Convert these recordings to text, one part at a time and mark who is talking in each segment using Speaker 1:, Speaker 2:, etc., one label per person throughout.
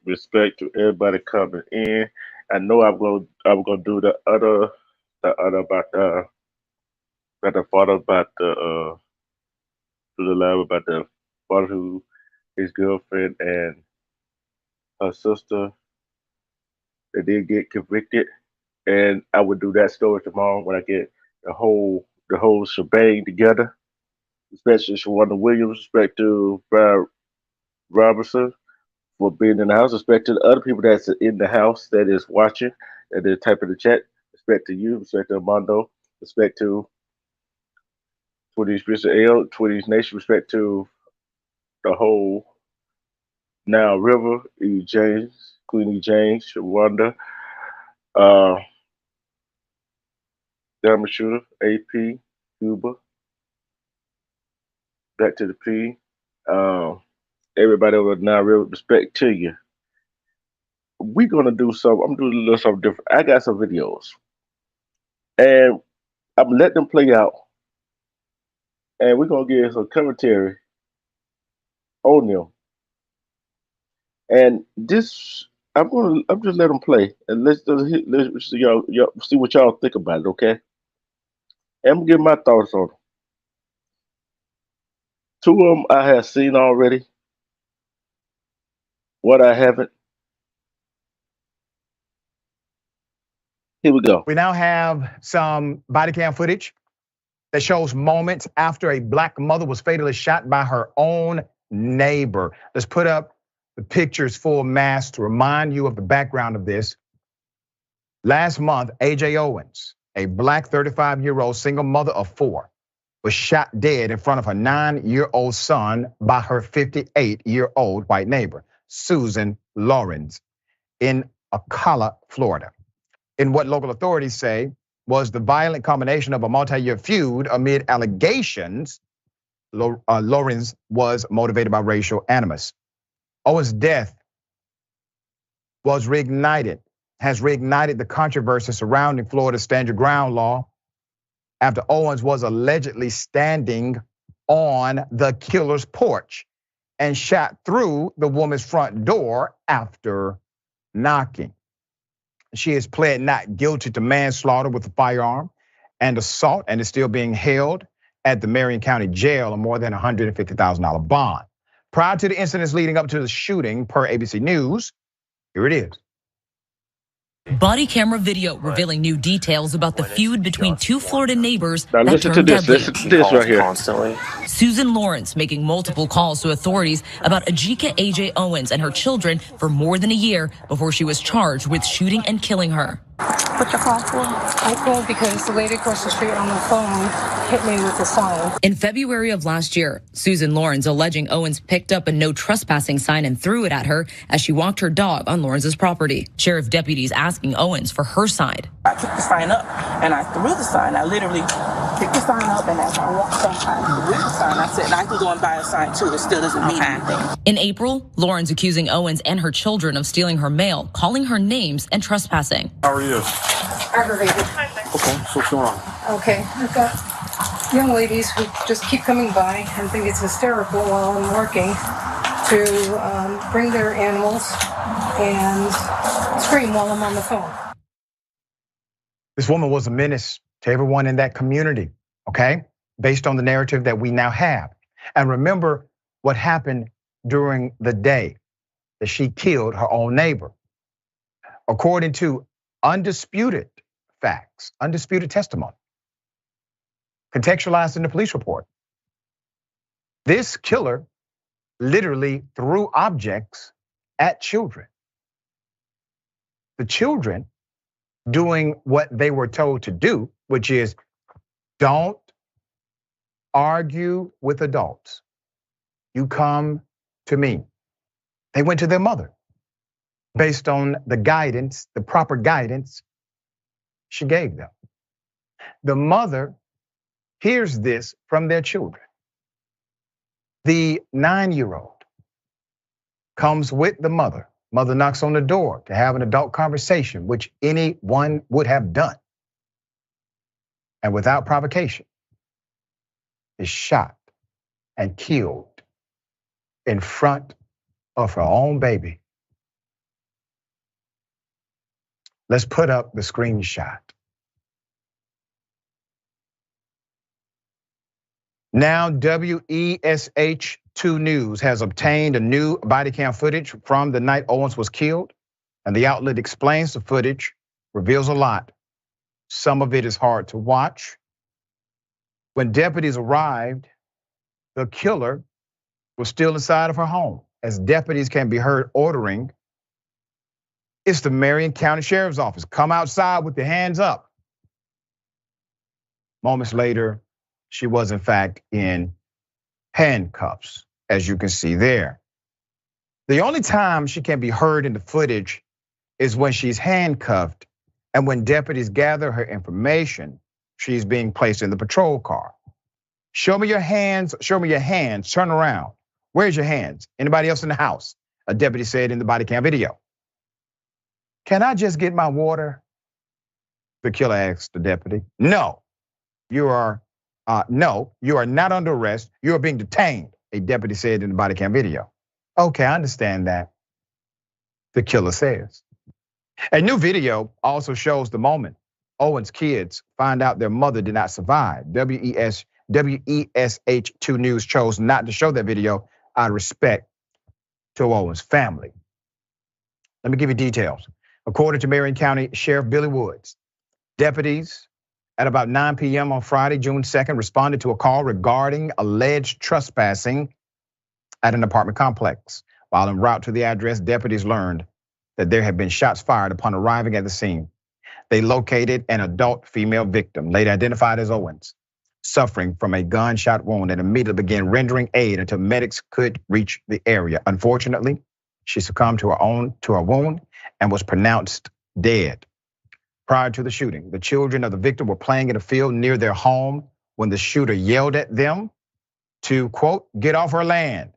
Speaker 1: respect to everybody coming in. I know I'm gonna do the other about the father about the to the lab about the father who his girlfriend and her sister they did get convicted, and I would do that story tomorrow when I get the whole shebang together. Especially Shawana Williams, respect to Brad Robertson for being in the house. Respect to the other people that's in the house that is watching, that is typing the chat. Respect to you. Respect to Armando. Respect to 20's Mr. L, 20's Nation. Respect to the whole now River, E. James, Queen E. James, Shawanda, uh, Diamond Shooter, AP, Cuba, back to the P. Everybody over now, real respect to you. We're gonna do some. I'm doing a little something different. I got some videos, and I'm letting them play out, and we're gonna get some commentary on them. And this, I'm just let them play, and let's see y'all see what y'all think about it, okay? And I'm gonna give my thoughts on them. Two of them I have seen already. What I haven't. Here we go.
Speaker 2: We now have some body cam footage that shows moments after a black mother was fatally shot by her own neighbor. Let's put up the pictures full mass to remind you of the background of this. Last month, AJ Owens, a black 35-year-old single mother of 4, was shot dead in front of her 9-year-old son by her 58-year-old white neighbor, Susan Lawrence, in Ocala, Florida. In what local authorities say was the violent combination of a multi-year feud amid allegations Lawrence was motivated by racial animus. Owens' death has reignited the controversy surrounding Florida's stand your ground law after Owens was allegedly standing on the killer's porch and shot through the woman's front door after knocking. She has pled not guilty to manslaughter with a firearm and assault and is still being held at the Marion County Jail on more than $150,000 bond. Prior to the incidents leading up to the shooting, per ABC News, here it is.
Speaker 3: Body camera video revealing new details about the feud between two Florida neighbors
Speaker 1: Now
Speaker 3: that
Speaker 1: listen to
Speaker 3: turned
Speaker 1: this.
Speaker 3: deadly.
Speaker 1: Listen to this right here.
Speaker 4: Constantly.
Speaker 3: Susan Lawrence making multiple calls to authorities about Ajika AJ Owens and her children for more than a year before she was charged with shooting and killing her.
Speaker 5: What's your call for? I called because the lady across the street on the phone hit me with a sign.
Speaker 3: In February of last year, Susan Lawrence alleging Owens picked up a no trespassing sign and threw it at her as she walked her dog on Lawrence's property. Sheriff deputies asking Owens for her side.
Speaker 6: I took the sign up and I threw the sign. I literally picked the sign up, and as I walked up, I threw the sign. I said, and I can go and buy a sign too. It still doesn't mean anything.
Speaker 3: In April, Lawrence accusing Owens and her children of stealing her mail, calling her names and trespassing.
Speaker 4: How are you?
Speaker 5: Aggravated.
Speaker 4: Okay, so what's going on?
Speaker 5: Okay, I've got young ladies who just keep coming by and think it's hysterical while I'm working to bring their animals and scream while I'm on the phone.
Speaker 2: This woman was a menace to everyone in that community, okay? Based on the narrative that we now have. And remember what happened during the day that she killed her own neighbor. According to undisputed facts, undisputed testimony, contextualized in the police report, this killer literally threw objects at children. The children doing what they were told to do, which is don't argue with adults. You come to me. They went to their mother based on the guidance, the proper guidance she gave them. The mother hears this from their children. The 9-year-old comes with the mother. Mother knocks on the door to have an adult conversation, which anyone would have done. And without provocation, is shot and killed in front of her own baby Let's put up the screenshot. Now, WESH 2 News has obtained a new body cam footage from the night Owens was killed, and the outlet explains the footage, reveals a lot. Some of it is hard to watch. When deputies arrived, the killer was still inside of her home, as deputies can be heard ordering. It's the Marion County Sheriff's Office. Come outside with your hands up. Moments later, she was in fact in handcuffs, as you can see there. The only time she can be heard in the footage is when she's handcuffed, and when deputies gather her information, she's being placed in the patrol car. Show me your hands, show me your hands, turn around. Where's your hands? Anybody else in the house? A deputy said in the body cam video. Can I just get my water? The killer asked the deputy. No, you are not under arrest. You are being detained, a deputy said in the body cam video. Okay, I understand that, the killer says. A new video also shows the moment Owens' kids find out their mother did not survive. WESH 2 News chose not to show that video out of respect to Owens' family. Let me give you details. According to Marion County Sheriff Billy Woods, deputies at about 9 p.m. on Friday, June 2nd, responded to a call regarding alleged trespassing at an apartment complex. While en route to the address, deputies learned that there had been shots fired upon arriving at the scene. They located an adult female victim, later identified as Owens, suffering from a gunshot wound, and immediately began rendering aid until medics could reach the area. Unfortunately, she succumbed to her wound and was pronounced dead. Prior to the shooting, the children of the victim were playing in a field near their home when the shooter yelled at them to, quote, get off her land,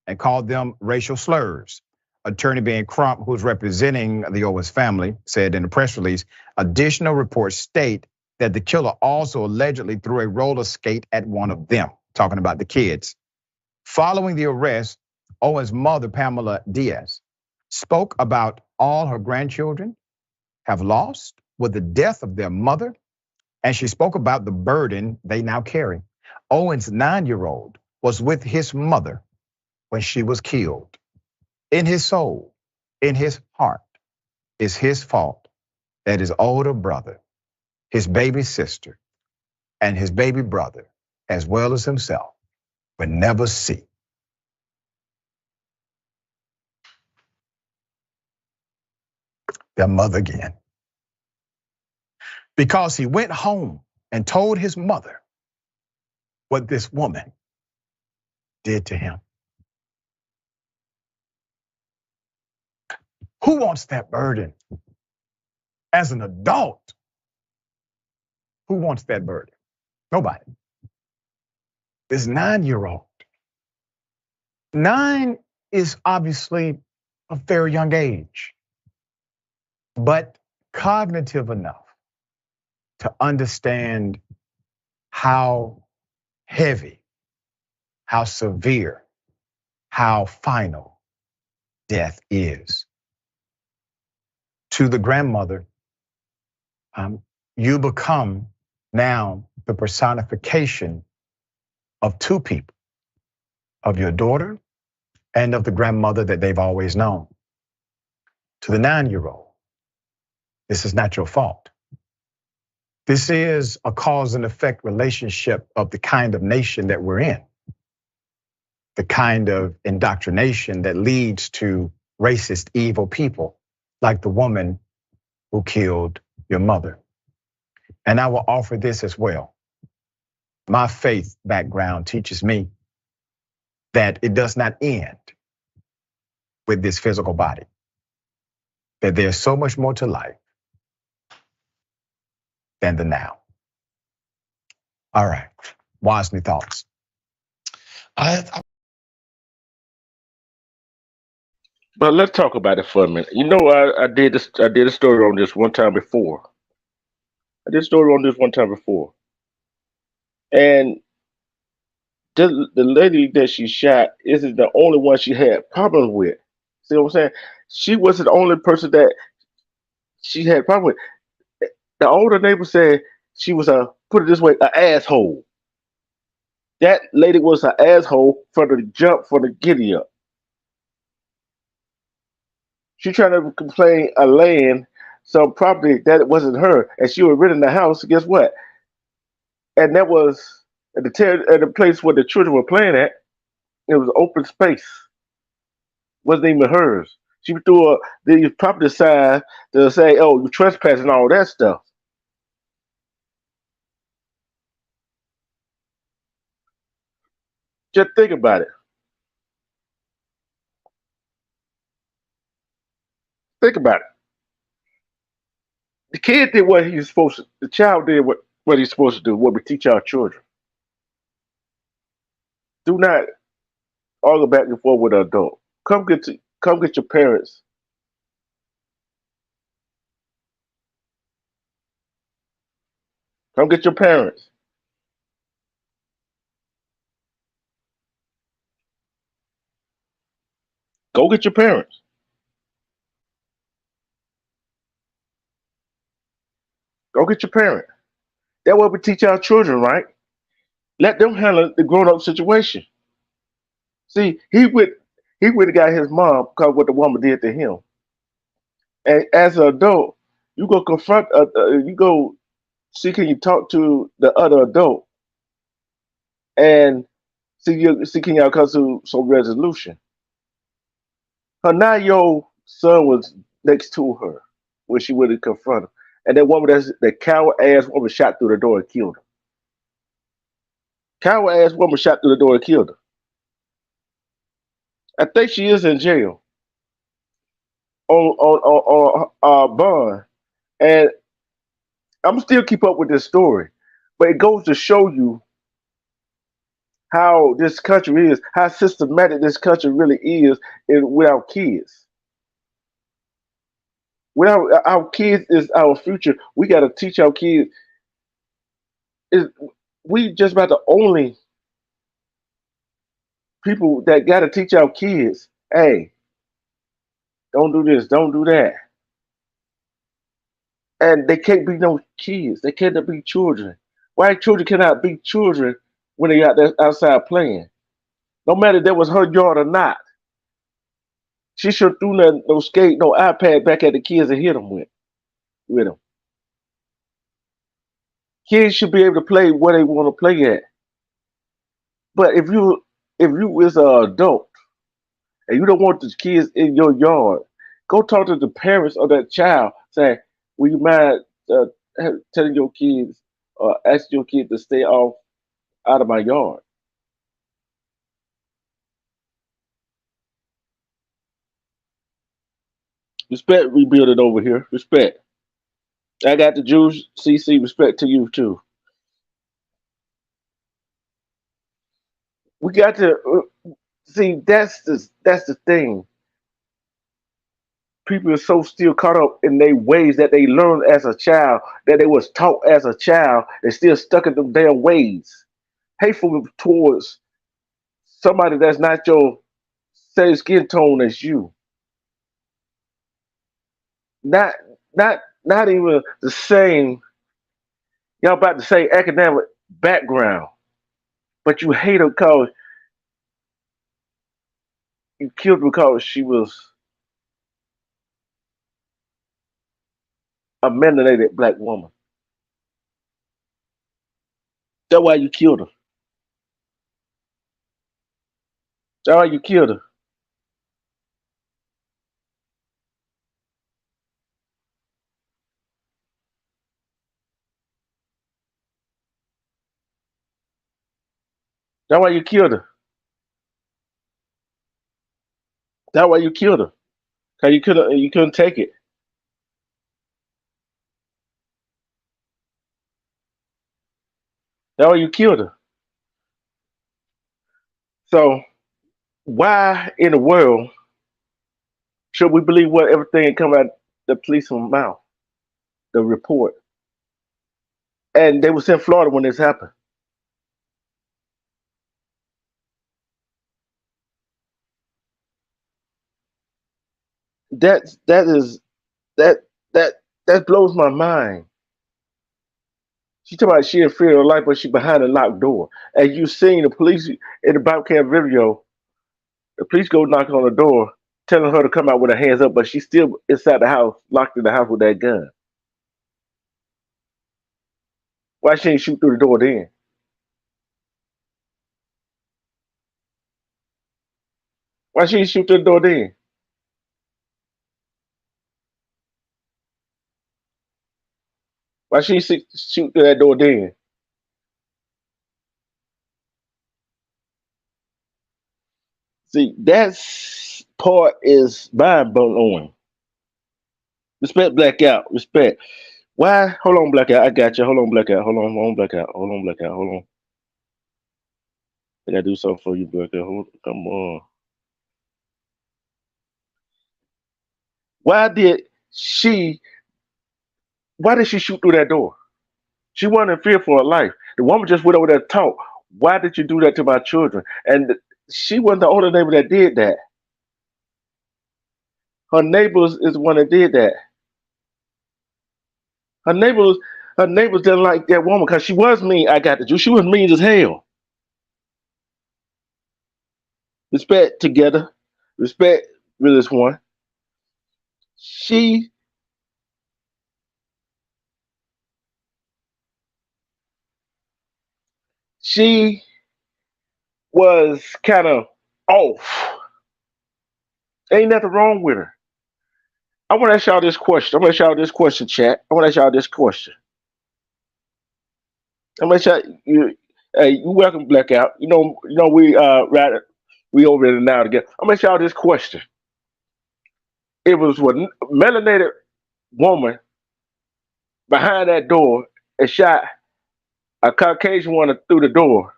Speaker 2: and called them racial slurs. Attorney Ben Crump, who's representing the Owens family, said in a press release, additional reports state that the killer also allegedly threw a roller skate at one of them, talking about the kids. Following the arrest, Owens' mother, Pamela Diaz, spoke about all her grandchildren have lost with the death of their mother, and she spoke about the burden they now carry. Owens' 9-year-old was with his mother when she was killed. In his soul, in his heart, is his fault that his older brother, his baby sister, and his baby brother, as well as himself, would never see. Their mother again. Because he went home and told his mother what this woman did to him. Who wants that burden? As an adult, who wants that burden? Nobody. This 9-year-old. 9 is obviously a very young age, but cognitive enough to understand how heavy, how severe, how final death is. To the grandmother, you become now the personification of two people, of your daughter and of the grandmother that they've always known. To the 9-year-old, this is not your fault. This is a cause and effect relationship of the kind of nation that we're in, the kind of indoctrination that leads to racist, evil people like the woman who killed your mother. And I will offer this as well. My faith background teaches me that it does not end with this physical body, that there's so much more to life than the now. All right, Wozni, thoughts?
Speaker 1: But let's talk about it for a minute. You know, I did a story on this one time before. And the lady that she shot isn't the only one she had problems with. See what I'm saying? She wasn't the only person that she had a problem with. The older neighbor said she was a, put it this way, an asshole. That lady was an asshole for the jump, for the giddy up. She trying to complain a land, some property that wasn't her, and she was renting the house. Guess what? And that was at the place where the children were playing at. It was open space. Wasn't even hers. She threw the property sign to say, "Oh, you trespassing," all that stuff. Just think about it. Think about it. The kid did what he was supposed to. The child did what he's supposed to do. What we teach our children. Do not argue back and forth with an adult. Come get your parents. Come get your parents. Go get your parents. Go get your parents. That's what we teach our children, right? Let them handle the grown up situation. See, he would have got his mom because what the woman did to him. And as an adult, you go confront, you go see can you talk to the other adult and see can y'all come to some resolution. Her 9-year old son was next to her when she would have confronted him. And that woman, the coward ass woman shot through the door and killed her. Coward ass woman shot through the door and killed her. I think she is in jail on bond. And I'm still keep up with this story, but it goes to show you how this country is, how systematic this country really is with our kids. With our kids is our future. We got to teach our kids. Is we just about the only people that got to teach our kids. Hey, don't do this, don't do that. And they can't be no kids. They cannot be children. Why children cannot be children when they out there outside playing? No matter if that was her yard or not. She should threw no skate, no iPad back at the kids and hit them with them. Kids should be able to play where they want to play at. But if you is an adult and you don't want the kids in your yard, go talk to the parents of that child. Say, will you mind telling your kids or ask your kid to stay off out of my yard? Respect rebuilding over here. Respect. I got the Jews. CC. Respect to you too. We got to see. That's the thing. People are so still caught up in their ways that they learned as a child, that they was taught as a child. They still stuck in them damn ways. Hateful towards somebody that's not your same skin tone as you. Not not even the same. Y'all about the same academic background, but you hate her because you killed her because she was a melanated black woman. That's why you killed her. That's why you killed her. That's why you killed her. That's why you killed her. Cause you couldn't take it. That's why you killed her. So why in the world should we believe what everything come out the police mouth, the report? And they was in Florida when this happened. That is that that That blows my mind. She talking about she in fear of her life, but she behind a locked door. And you seen the police in the body cam video, the police go knock on the door, telling her to come out with her hands up, but she's still inside the house, locked in the house with that gun. Why she ain't shoot through the door then? Why she ain't shoot through the door then? Why she ain't shoot through that door then? See, that part is mind blowing. Respect Blackout. Respect. Why? Hold on, Blackout. I got you. Hold on, Blackout. Hold on, Blackout. Hold on, Blackout. Hold on. I gotta do something for you, Blackout. Come on. Why did she? Why did she shoot through that door? She wasn't in fear for her life. The woman just went over there and talked. Why did you do that to my children? And she wasn't the only neighbor that did that. Her neighbors is the one that did that. Her neighbors, didn't like that woman because she was mean. I got the Jew. She was mean as hell. Respect together. Respect with this one. She was kind of off. Ain't nothing wrong with her. I want to ask y'all this question. Chat. I want to ask y'all this question. I'm gonna ask you. Hey, you welcome Blackout. We we over there now together. I'm gonna ask y'all this question. It was what melanated woman behind that door and shot a Caucasian woman through the door.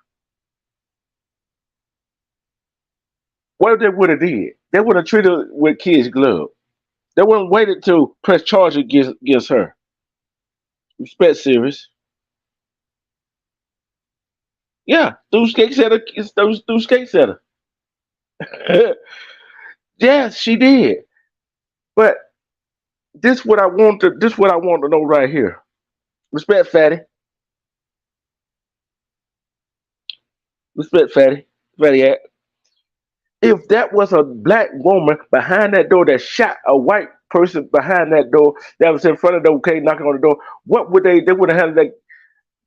Speaker 1: What they would have did? They would have treated her with kids' glove. They wouldn't waited to press charges against her. Respect serious. Yeah, through skate setter. Through skate setter. Yes, she did. But this what I want to know right here. Respect Fatty. Respect Fatty. Fatty Act. If that was a black woman behind that door that shot a white person behind that door that was in front of the okay knocking on the door, what would they would have had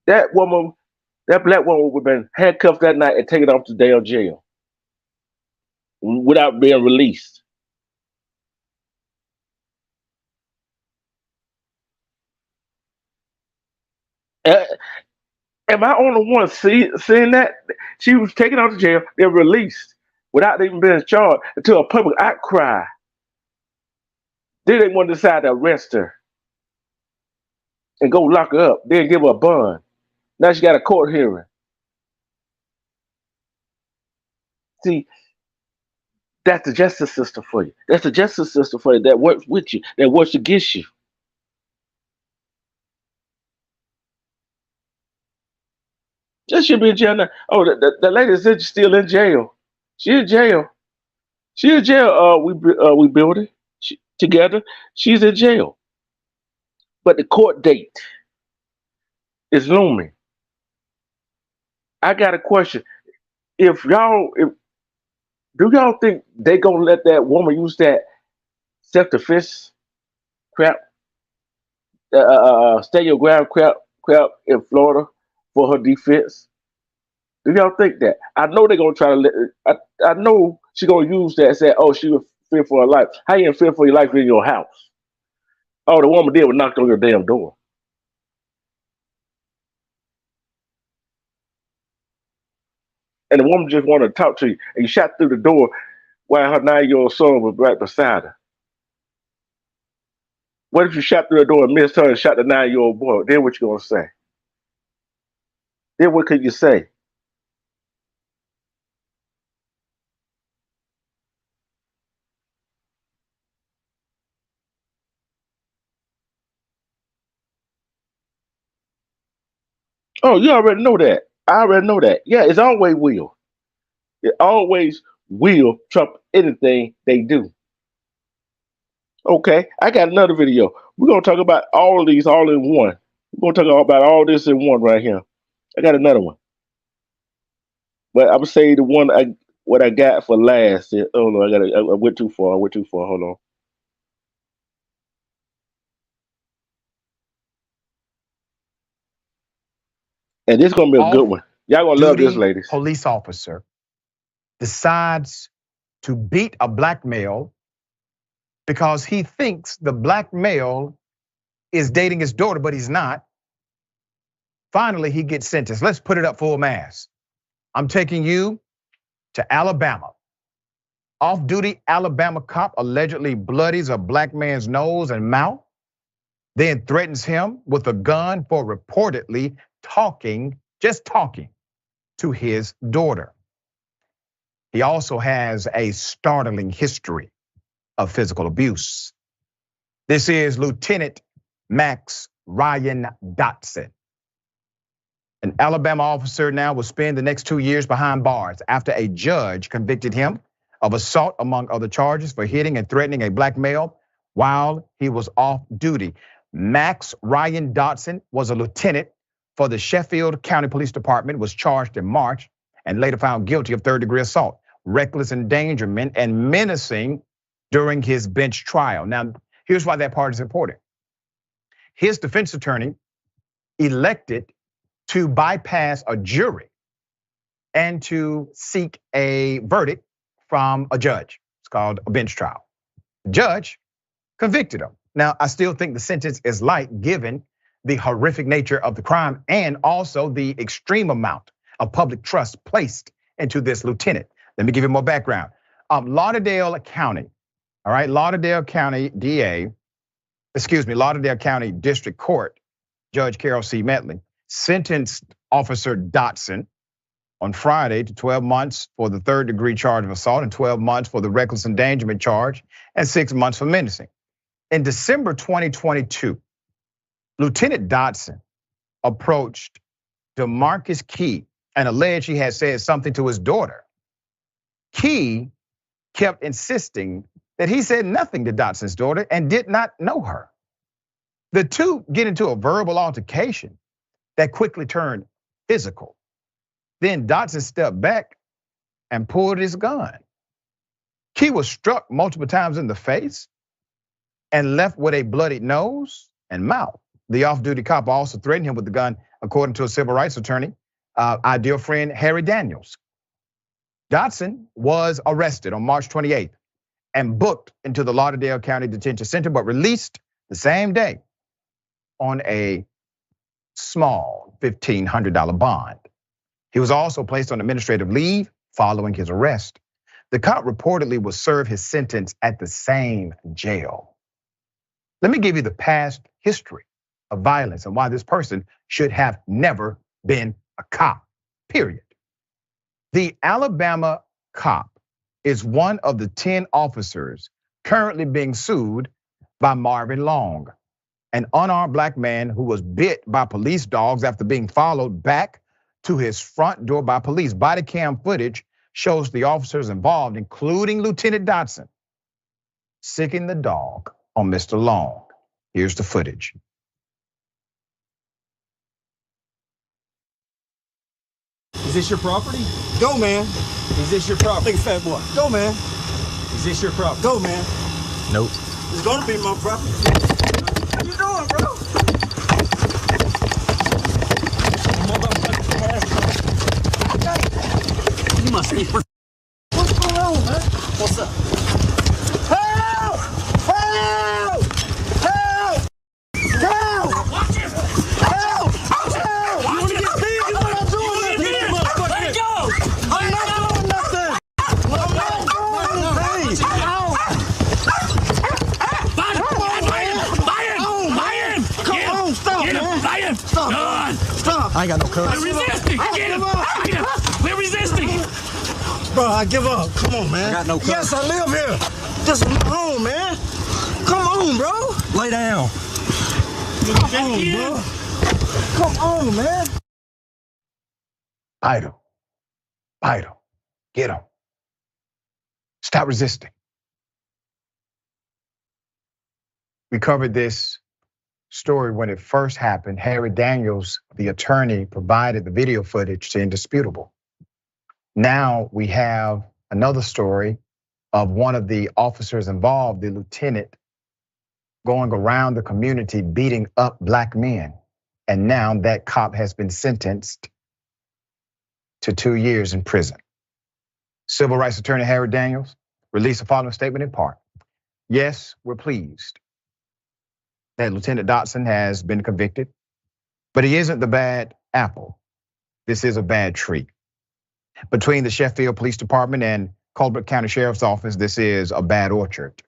Speaker 1: that woman, that black woman would have been handcuffed that night and taken off to Dale jail without being released. Am I on the one seeing that? She was taken out of jail, then released without even being charged until a public outcry. Then they want to decide to arrest her and go lock her up, then give her a bond. Now she got a court hearing. See, that's the justice system for you. That's the justice system for you that works with you, that works against you. Just should be in jail now. Oh, the lady said she's still in jail. She in jail. She in jail. We build it together. She's in jail. But the court date is looming. I got a question. Do y'all think they gonna let that woman use that self-defense crap, stay your ground crap in Florida for her defense? Do y'all think that? I know they're gonna try to let. I know she's gonna use that and say, "Oh, she was fear for her life." How you in fear for your life in your house? Oh, the woman did was knocked on your damn door. And the woman just wanted to talk to you, and you shot through the door while her 9-year-old son was right beside her. What if you shot through the door and missed her and shot the 9-year-old boy? Then what you gonna say? Then what could you say? Oh, you already know that. I already know that. Yeah, it's always will. It always will trump anything they do. Okay, I got another video. We're gonna talk about all of these all in one. We're gonna talk about all this in one right here. I got another one, but I'm gonna say the one what I got for last. Oh no, I went too far. I went too far. Hold on. And this is gonna be a good one. Y'all gonna love this,
Speaker 2: Off-duty
Speaker 1: ladies.
Speaker 2: police officer decides to beat a black male because he thinks the black male is dating his daughter, but he's not. Finally, he gets sentenced. Let's put it up full mass. I'm taking you to Alabama. Off-duty Alabama cop allegedly bloodies a black man's nose and mouth, then threatens him with a gun for reportedly just talking to his daughter. He also has a startling history of physical abuse. This is Lieutenant Max Ryan Dotson. An Alabama officer now will spend the next 2 years behind bars after a judge convicted him of assault, among other charges, for hitting and threatening a black male while he was off duty. Max Ryan Dotson was a lieutenant for the Sheffield County Police Department, was charged in March and later found guilty of third-degree assault, reckless endangerment, and menacing during his bench trial. Now, here's why that part is important. His defense attorney elected to bypass a jury and to seek a verdict from a judge. It's called a bench trial. The judge convicted him. Now, I still think the sentence is light given the horrific nature of the crime and also the extreme amount of public trust placed into this lieutenant. Let me give you more background. Lauderdale County, all right, Lauderdale County Lauderdale County District Court, Judge Carol C. Metley, sentenced Officer Dotson on Friday to 12 months for the third-degree charge of assault and 12 months for the reckless endangerment charge and 6 months for menacing. In December 2022, Lieutenant Dotson approached DeMarcus Key and alleged he had said something to his daughter. Key kept insisting that he said nothing to Dotson's daughter and did not know her. The two get into a verbal altercation that quickly turned physical. Then Dotson stepped back and pulled his gun. Key was struck multiple times in the face and left with a bloodied nose and mouth. The off-duty cop also threatened him with the gun, according to a civil rights attorney, ideal friend Harry Daniels. Dotson was arrested on March 28th and booked into the Lauderdale County Detention Center, but released the same day on a small $1,500 bond. He was also placed on administrative leave following his arrest. The cop reportedly will serve his sentence at the same jail. Let me give you the past history of violence and why this person should have never been a cop, period. The Alabama cop is one of the 10 officers currently being sued by Marvin Long, an unarmed black man who was bit by police dogs after being followed back to his front door by police. Body cam footage shows the officers involved, including Lieutenant Dotson, sicking the dog on Mr. Long. Here's the footage.
Speaker 4: Is this your property?
Speaker 7: Go, man.
Speaker 4: Is this your property?
Speaker 7: Big fat boy. Go, man.
Speaker 4: Is this your property?
Speaker 7: Go, man.
Speaker 4: Nope.
Speaker 7: It's gonna be my property. How you doing, bro? You must be. What's going on, man? What's up? Help! Help! Help! Help! Watch it! Help! Help! You wanna get big? You what I'm doing? Let it go! I'm not doing nothing! I'm not doing anything! Ow! Buy him! Come on, stop, man! Stop! Stop!
Speaker 4: I ain't got no courage.
Speaker 7: We're resisting! Get him! We're resisting! Bro, I give up. Come on, man.
Speaker 4: I got no courage.
Speaker 7: Yes, I live here. This is my home, man. Come on, bro.
Speaker 4: Lay down.
Speaker 7: Come on, bro. Come on, man.
Speaker 2: Bite him. Bite him. Get him. Stop resisting. We covered this story when it first happened. Harry Daniels, the attorney, provided the video footage to Indisputable. Now we have another story of one of the officers involved, the lieutenant, going around the community beating up black men. And now that cop has been sentenced to 2 years in prison. Civil rights attorney Harry Daniels released the following statement in part. Yes, we're pleased that Lieutenant Dotson has been convicted, but he isn't the bad apple. This is a bad tree. Between the Sheffield Police Department and Colbert County Sheriff's Office, this is a bad orchard,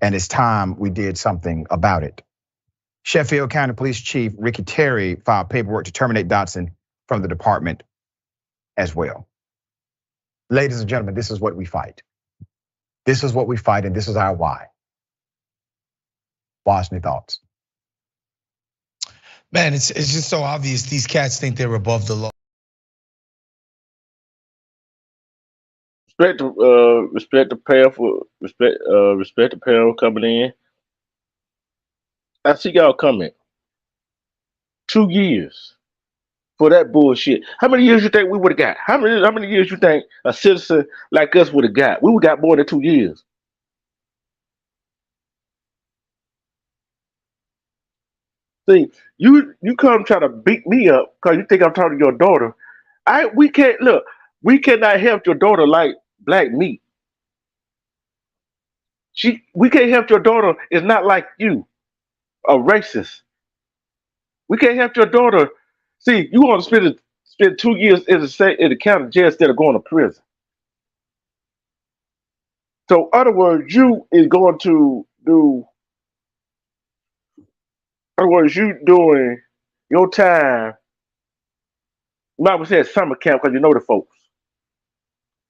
Speaker 2: and it's time we did something about it. Sheffield County Police Chief Ricky Terry filed paperwork to terminate Dotson from the department as well. Ladies and gentlemen, this is what we fight. This is what we fight, and this is our why. Washington, thoughts?
Speaker 8: Man, it's just so obvious. These cats think they're above the law.
Speaker 1: Respect the panel coming in. I see y'all coming. 2 years for that bullshit. How many years you think we would have got? How many years you think a citizen like us would have got? We would have got more than 2 years. See, you come try to beat me up because you think I'm talking to your daughter. We cannot help your daughter like black meat. We can't help your daughter is not like you, a racist. We can't help your daughter. See, you want to spend 2 years in the county jail instead of going to prison. So, in other words, you doing your time. You might as well say summer camp because you know the folks,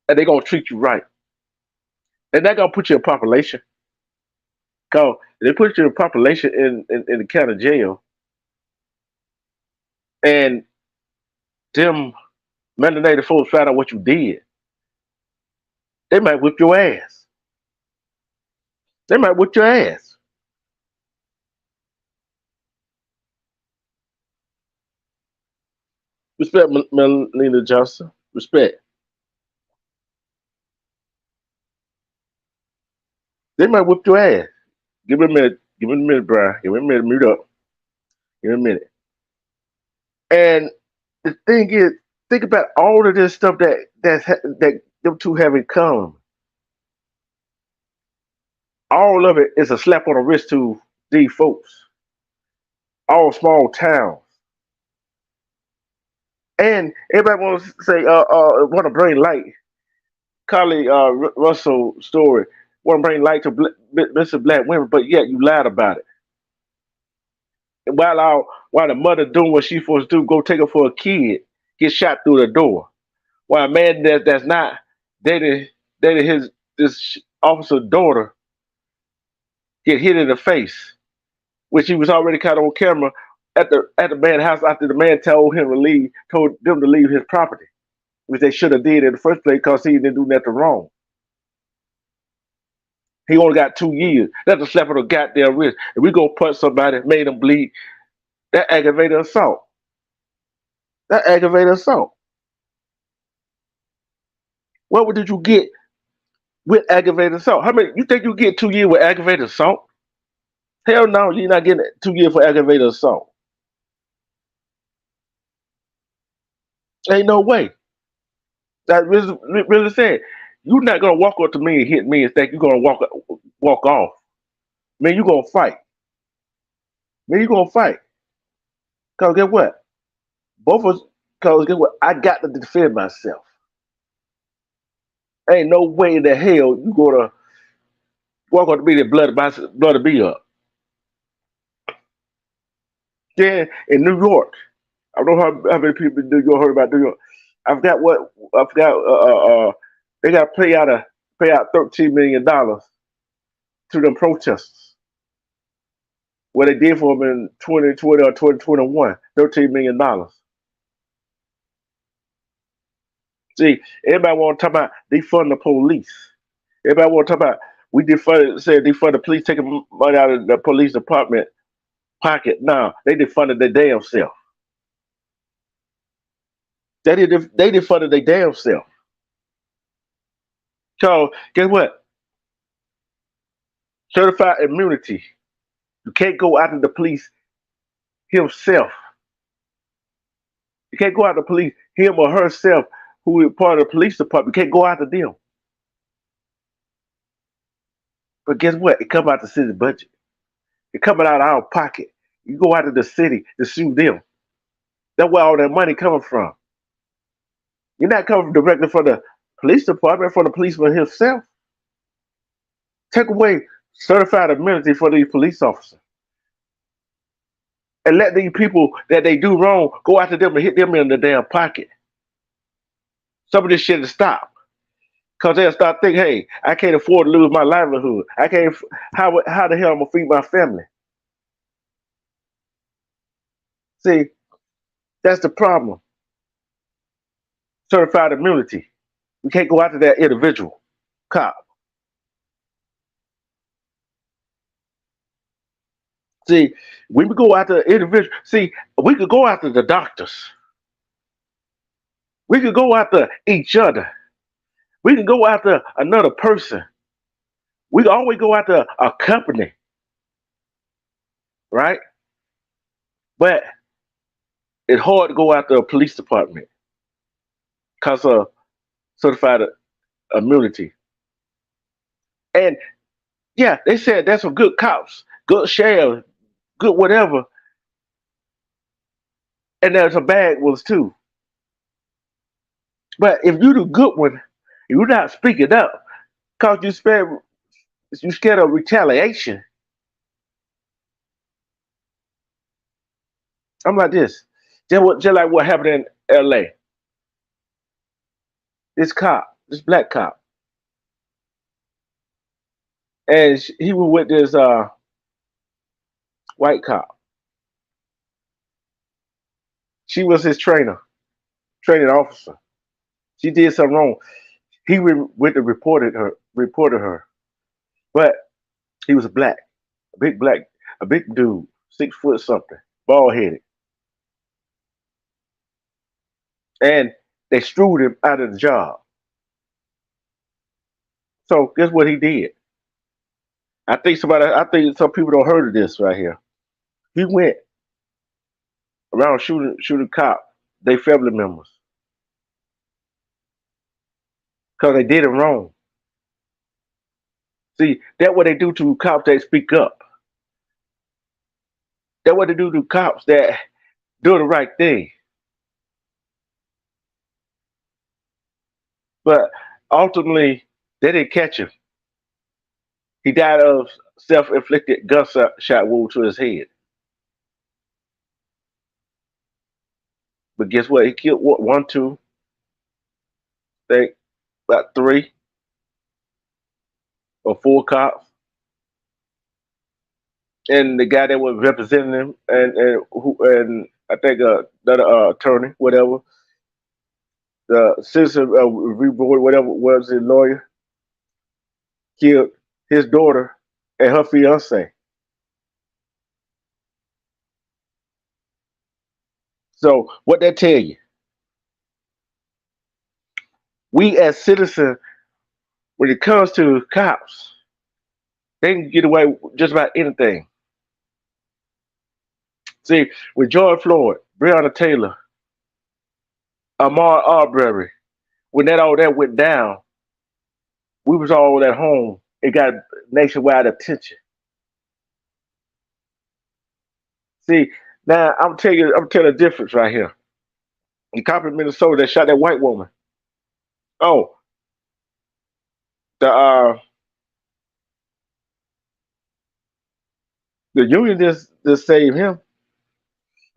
Speaker 1: and they're gonna treat you right. And they're gonna put you in population. Cause they put you in population in the county jail, and them melanated folks find out what you did. They might whip your ass. They might whip your ass. Respect, Melina Johnson. Respect. They might whip your ass. Give it a minute. Give it a minute, Brian. Give it a minute. Mute up. Give it a minute. And the thing is, think about all of this stuff that them two have in common. All of it is a slap on the wrist to these folks. All small towns. And everybody wants to say, want to bring light. Carly Russell story. Want to bring light to Mr. Black women, but yet you lied about it. And while the mother doing what she's supposed to do, go take her for a kid, get shot through the door. While a man that's not dating this officer's daughter get hit in the face, which he was already caught on camera at the man's house after the man told them to leave his property, which they should have did in the first place because he didn't do nothing wrong. He only got 2 years. That's a slap on the goddamn wrist. If we go punch somebody, made them bleed, that aggravated assault. That aggravated assault. What did you get with aggravated assault? How many you think you get 2 years with aggravated assault? Hell no, you're not getting 2 years for aggravated assault. Ain't no way. That really said. You're not gonna walk up to me and hit me and think you're gonna walk off. Man, you're gonna fight. Man, you're gonna fight. Cause get what? Both of us. Cause get what? I got to defend myself. Ain't no way in the hell you gonna walk up to me and blood to be up. Then in New York, I don't know how many people in New York heard about New York. I forgot. They got to pay out $13 million to them protesters. What they did for them in 2020 or 2021, $13 million. See, everybody want to talk about defund the police. Everybody want to talk about We defunded, said defund the police, taking money out of the police department pocket. No, they defunded their damn self. They defunded their damn self. So guess what? Certified immunity. You can't go after the police himself. You can't go after the police, him or herself, who is part of the police department. You can't go after them. But guess what? It comes out the city budget. It coming out of our pocket. You go out to the city to sue them. That's where all that money coming from. You're not coming directly from the police department, from the policeman himself. Take away certified immunity for these police officers. And let these people that they do wrong go after them and hit them in the damn pocket. Some of this shit will stop. Because they'll start thinking, hey, I can't afford to lose my livelihood. I can't, how the hell I'm going to feed my family? See, that's the problem. Certified immunity. We can't go after that individual cop. See, when we go after the individual, see, we could go after the doctors. We could go after each other. We can go after another person. We can always go after a company, right? But it's hard to go after a police department because of certified immunity. And yeah, they said there's some good cops, good sheriffs, good whatever. And there's some bad ones too. But if you the good one, you're not speaking up because you scared of retaliation. I'm like this. Just like what happened in LA. This black cop. And he was with this white cop. She was his training officer. She did something wrong. He went to reported her. But he was a big dude, 6 foot something, bald headed. And they screwed him out of the job. So guess what he did? I think some people don't heard of this right here. He went around shooting cop, they family members. Because they did it wrong. See, that's what they do to cops that speak up. That's what they do to cops that do the right thing. But ultimately, they didn't catch him. He died of self-inflicted gunshot wound to his head. But guess what? He killed one, two, about 3 or 4 cops. And the guy that was representing him, and I think another attorney, whatever, the citizen review board, whatever was his lawyer, killed his daughter and her fiance. So what that tell you? We as citizens, when it comes to cops, they can get away with just about anything. See, with George Floyd, Breonna Taylor, Ahmaud Arbery, when all that went down, we was all at home. It got nationwide attention. See, now I'm telling the difference right here. The cop in Minnesota that shot that white woman. Oh, the union just saved him.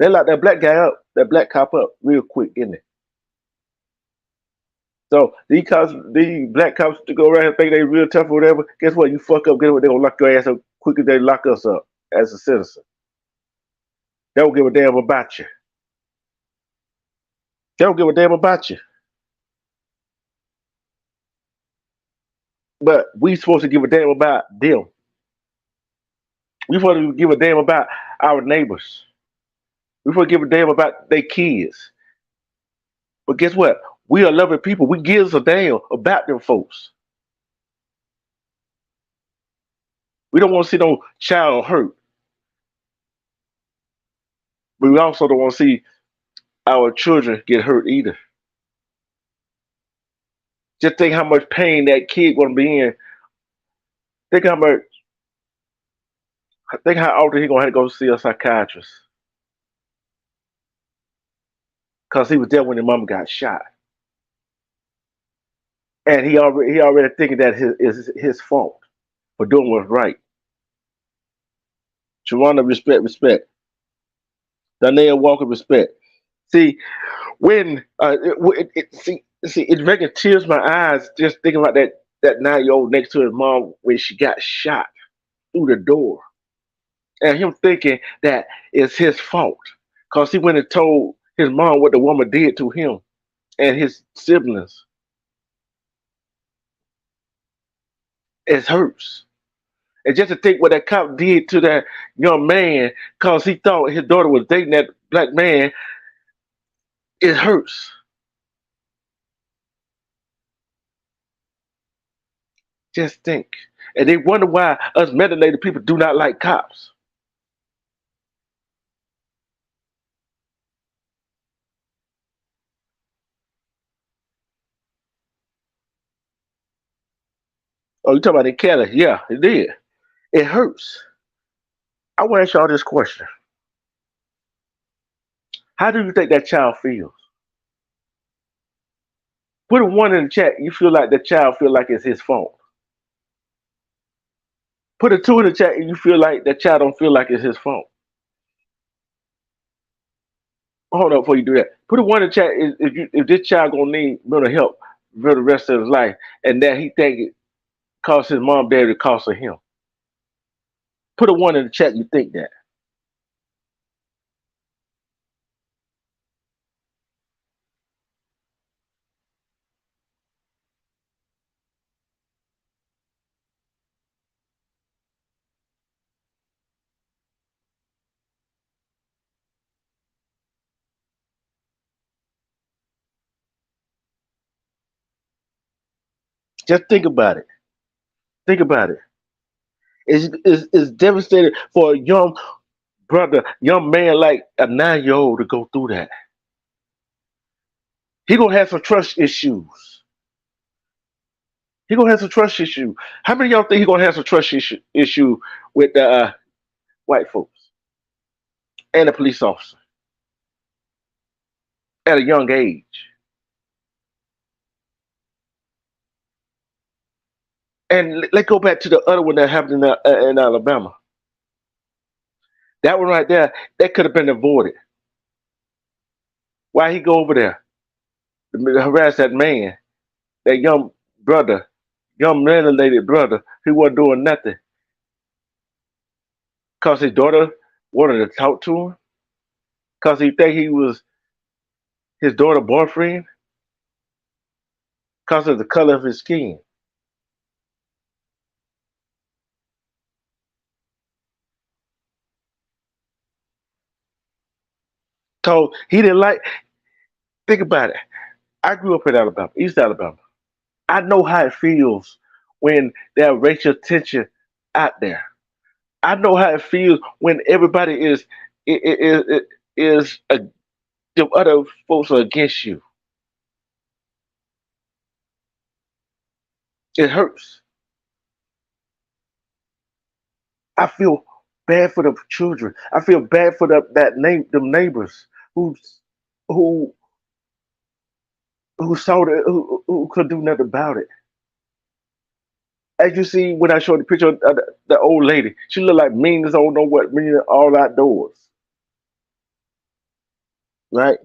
Speaker 1: They locked that black guy up, that black cop up real quick, didn't it? So these black cops to go around and think they real tough or whatever, guess what? You fuck up, guess what? They gonna lock your ass up quick as they lock us up as a citizen. They don't give a damn about you. They don't give a damn about you. But we supposed to give a damn about them. We supposed to give a damn about our neighbors. We supposed to give a damn about their kids. But guess what? We are loving people. We give a damn about them folks. We don't want to see no child hurt. But we also don't want to see our children get hurt either. Just think how much pain that kid gonna be in. Think how much. Think how often he gonna have to go see a psychiatrist because he was there when his mom got shot, and he already thinking that his fault for doing what's right. Sharonda, respect. Danielle Walker, respect. See, when it making tears in my eyes just thinking about that 9-year-old next to his mom when she got shot through the door, and him thinking that it's his fault because he went and told his mom what the woman did to him and his siblings. It hurts. And just to think what that cop did to that young man because he thought his daughter was dating that black man, it hurts. Just think. And they wonder why us melanated people do not like cops. Oh, you talking about in Cali? Yeah, it did. It hurts. I want to ask y'all this question. How do you think that child feels? Put a 1 in the chat. You feel like the child feel like it's his fault. Put a 2 in the chat and you feel like that child don't feel like it's his fault. Hold up before you do that. Put a 1 in the chat if this child gonna need mental help for the rest of his life and that he think it cost his mom, dad, it cost of him. Put a 1 in the chat. You think that? Just think about it. Think about it. It's devastating for a young brother, young man like a 9-year-old to go through that. He gonna have some trust issues. He gonna have some trust issue. How many of y'all think he gonna have some trust issue with the white folks and the police officer at a young age? And let's go back to the other one that happened in Alabama. That one right there, that could have been avoided. Why he go over there to harass that man, that young brother, young melanated brother who wasn't doing nothing? Because his daughter wanted to talk to him? Because he think he was his daughter's boyfriend? Because of the color of his skin? So he didn't like, think about it. I grew up in Alabama, East Alabama. I know how it feels when there's racial tension out there. I know how it feels when everybody is the other folks are against you. It hurts. I feel bad for the children. I feel bad for them neighbors who who saw that who could do nothing about it. As you see when I showed the picture of the old lady, she looked like mean as old know what mean all outdoors, right?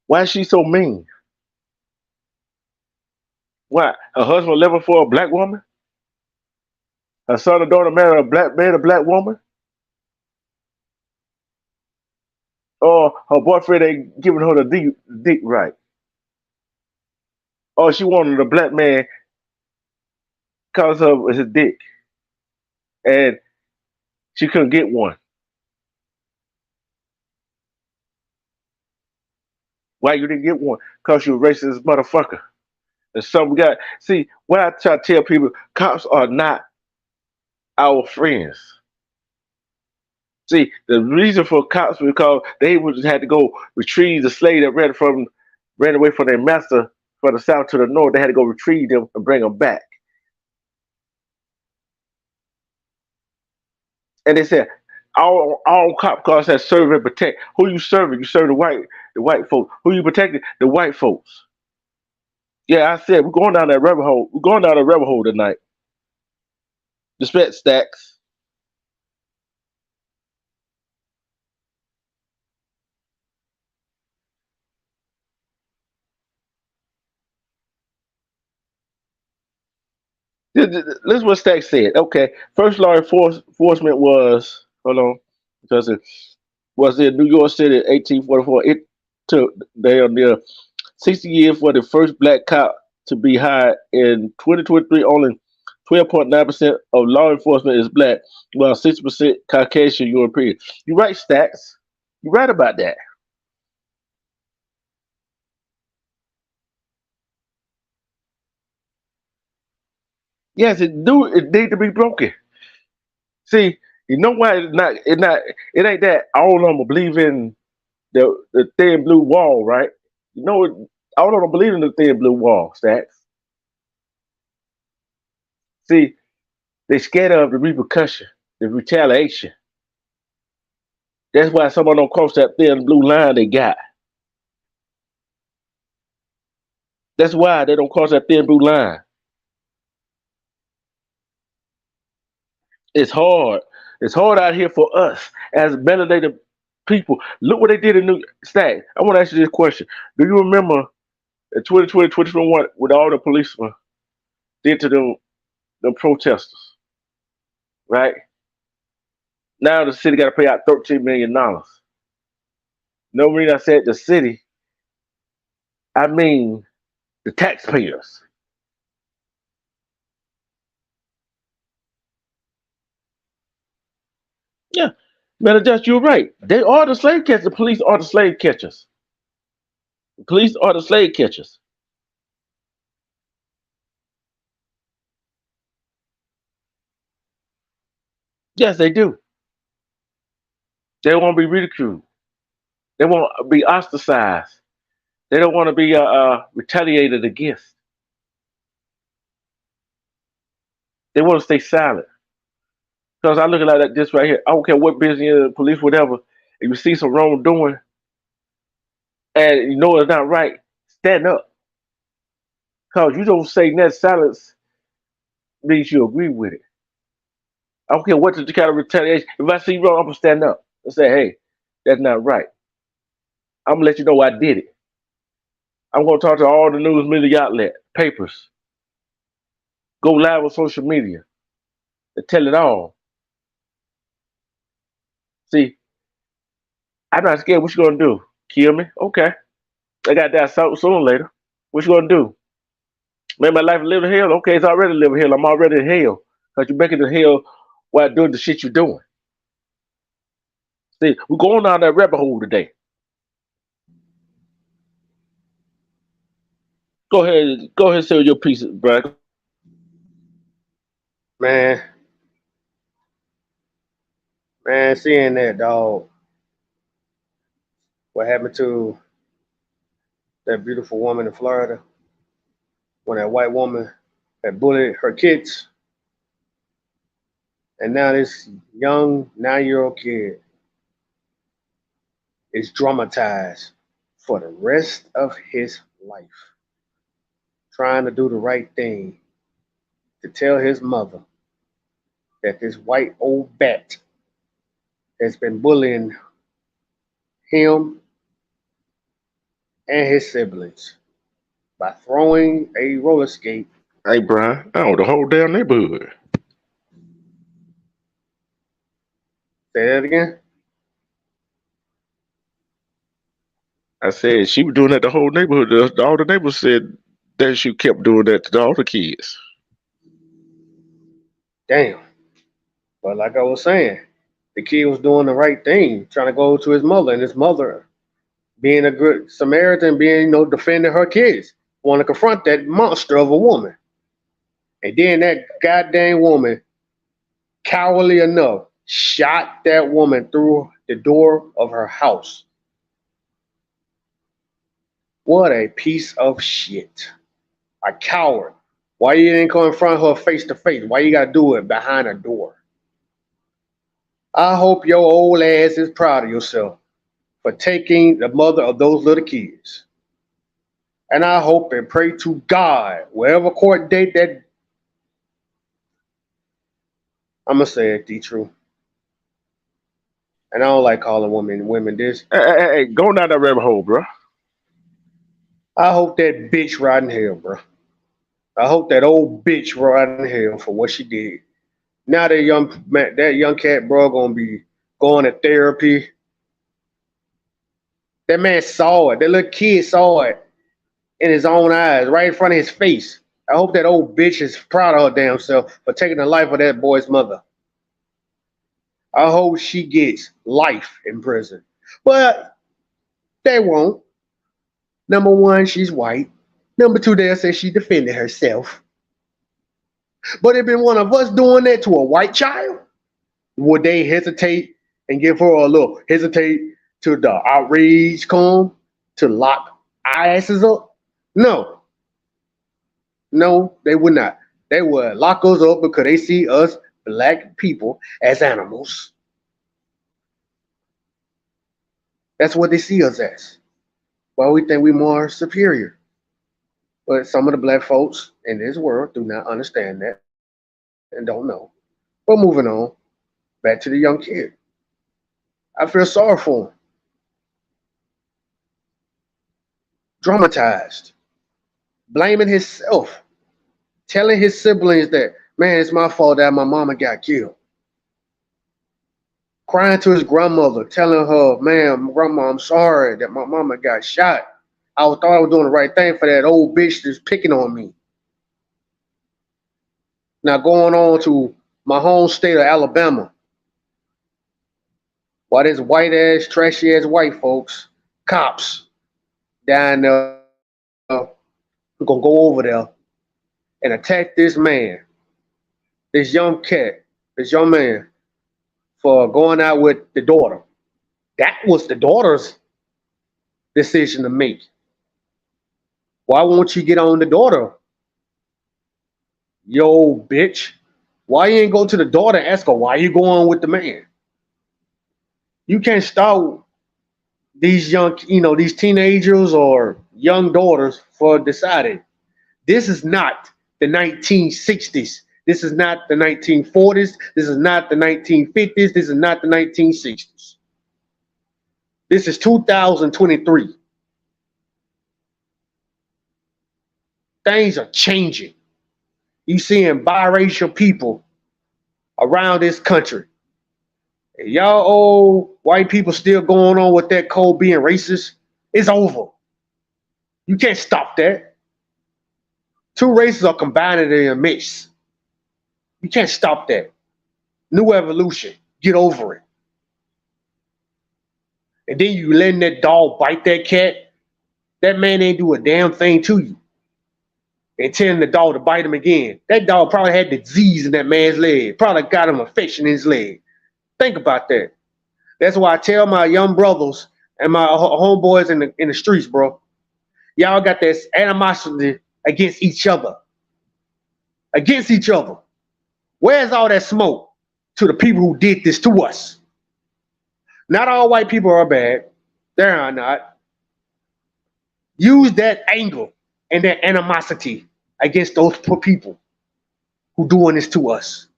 Speaker 1: Why is she so mean? Why her husband left her for a black woman? Her son or daughter married a black man, a black woman? Or her boyfriend ain't giving her the dick right? Or she wanted a black man because of his dick, and she couldn't get one. Why you didn't get one? Because you're a racist motherfucker. And some guy, see, what I try to tell people, cops are not our friends. See, the reason for cops was because they would had to go retrieve the slave that ran away from their master from the south to the north. They had to go retrieve them and bring them back. And they said, all cop cars have serve and protect. Who you serving? You serve the white folks. Who you protecting? The white folks. Yeah, I said we're going down that rabbit hole. We're going down that rabbit hole tonight. Respect stacks. This is what Stacks said. Okay, first law enforcement was because it was in New York City in 1844. It took damn near 60 years for the first black cop to be hired. In 2023, only 12.9% of law enforcement is black, while 60% Caucasian European. You're right, Stacks. You're right about that. Yes, it need to be broken. See, you know why it ain't that all of them believe in the thin blue wall, right? You know, all of them believe in the thin blue wall, Stacks. See, they scared of the repercussion, the retaliation. That's why someone don't cross that thin blue line they got. That's why they don't cross that thin blue line. It's hard. It's hard out here for us as melanated people. Look what they did in New Stack. I want to ask you this question. Do you remember in 2020, 2021, what all the policemen did to them protesters? Right? Now the city got to pay out $13 million. No reason I said the city, I mean the taxpayers. Yeah, man, just you're right. They are the slave catchers. The police are the slave catchers. The police are the slave catchers. Yes, they do. They want to be ridiculed. They want to be ostracized. They don't want to be retaliated against. They want to stay silent. Because I look at it this right here. I don't care what business, police, whatever. If you see some wrongdoing and you know it's not right, stand up. Because you don't say that silence means you agree with it. I don't care what the kind of retaliation. If I see wrong, I'm going to stand up and say, hey, that's not right. I'm going to let you know I did it. I'm going to talk to all the news media outlet, papers. Go live on social media and tell it all. See, I'm not scared. What you going to do? Kill me? Okay. I got that sooner or later. What you going to do? Make my life live in hell? Okay, it's already living hell. I'm already in hell. Because you're making it hell while doing the shit you're doing. See, we're going down that rabbit hole today. Go ahead and sell your pieces, bro.
Speaker 9: Man, seeing that, dog, what happened to that beautiful woman in Florida when that white woman had bullied her kids, and now this young 9-year-old kid is traumatized for the rest of his life, trying to do the right thing to tell his mother that this white old bat has been bullying him and his siblings by throwing a roller skate.
Speaker 1: Hey, Brian, I own the whole damn neighborhood.
Speaker 9: Say that again?
Speaker 1: I said she was doing that to the whole neighborhood. All the neighbors said that she kept doing that to all the kids.
Speaker 9: Damn. But like I was saying, the kid was doing the right thing, trying to go to his mother, and his mother, being a good Samaritan, defending her kids, want to confront that monster of a woman. And then that goddamn woman, cowardly enough, shot that woman through the door of her house. What a piece of shit. A coward. Why you didn't confront her face to face? Why you gotta do it behind a door? I hope your old ass is proud of yourself for taking the mother of those little kids. And I hope and pray to God, wherever court date that, I'm gonna say it, the truth. And I don't like calling women this.
Speaker 1: Hey, go down that rabbit hole, bro.
Speaker 9: I hope that bitch rot in hell, bro. I hope that old bitch rot in hell for what she did. Now that young cat, bro, gonna be going to therapy. That man saw it. That little kid saw it in his own eyes, right in front of his face. I hope that old bitch is proud of her damn self for taking the life of that boy's mother. I hope she gets life in prison. But they won't. Number one, she's white. Number two, they'll say she defended herself. But if been one of us doing that to a white child, would they hesitate and give her a little hesitate to the outrage come to lock our asses up? No. No, they would not. They would lock us up because they see us black people as animals. That's what they see us as. Well, we think we're more superior. But some of the black folks in this world do not understand that and don't know. But moving on, back to the young kid. I feel sorry for him. Dramatized. Blaming himself. Telling his siblings that, man, it's my fault that my mama got killed. Crying to his grandmother, telling her, man, grandma, I'm sorry that my mama got shot. I thought I was doing the right thing for that old bitch that's picking on me. Now going on to my home state of Alabama. Why this white ass, trashy ass white folks, cops down there, we're gonna go over there and attack this man, this young cat, this young man, for going out with the daughter. That was the daughter's decision to make. Why won't you get on the daughter? Yo, bitch. Why you ain't go to the daughter and ask her, why you going with the man? You can't stop these young, these teenagers or young daughters for deciding. This is not the 1960s. This is not the 1940s. This is not the 1950s. This is not the 1960s. This is 2023. Things are changing. You seeing biracial people around this country. And y'all old white people still going on with that code being racist. It's over. You can't stop that. Two races are combining in a mix. You can't stop that. New evolution. Get over it. And then you letting that dog bite that cat. That man ain't do a damn thing to you. And telling the dog to bite him again. That dog probably had disease in that man's leg. Probably got him infection in his leg. Think about that. That's why I tell my young brothers and my homeboys in the streets, bro. Y'all got this animosity against each other. Against each other. Where's all that smoke to the people who did this to us? Not all white people are bad. They are not. Use that anger and that animosity against those poor people who doing this to us.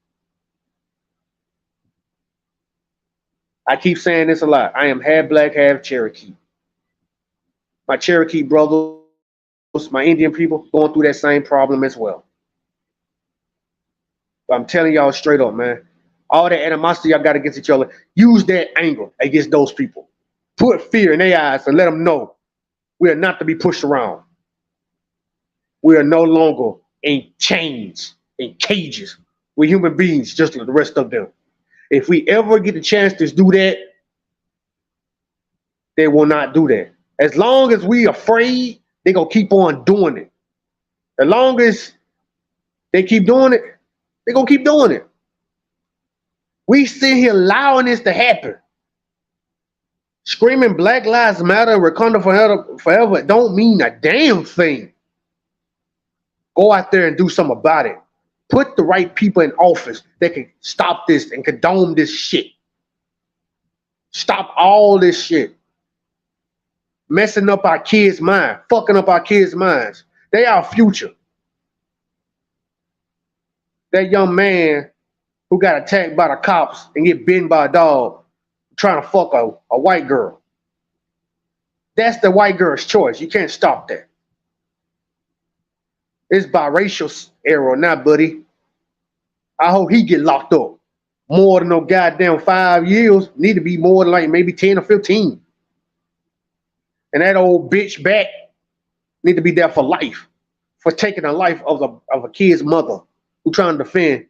Speaker 9: I keep saying this a lot. I am half black, half Cherokee. My Cherokee brothers, my Indian people, going through that same problem as well. But I'm telling y'all straight up, man. All that animosity y'all got against each other, use that anger against those people. Put fear in their eyes and let them know we are not to be pushed around. We are no longer in chains, in cages. We're human beings, just like the rest of them. If we ever get the chance to do that, they will not do that. As long as we afraid, they gonna keep on doing it. As long as they keep doing it, they gonna keep doing it. We sit here allowing this to happen. Screaming Black Lives Matter, Wakanda forever don't mean a damn thing. Go out there and do something about it. Put the right people in office that can stop this and condone this shit. Stop all this shit. Messing up our kids' mind, fucking up our kids' minds. They our future. That young man who got attacked by the cops and get bitten by a dog trying to fuck a white girl. That's the white girl's choice. You can't stop that. It's biracial era now, buddy. I hope he get locked up. More than no goddamn 5 years. Need to be more than like maybe 10 or 15. And that old bitch back need to be there for life, for taking the life of a kid's mother who trying to defend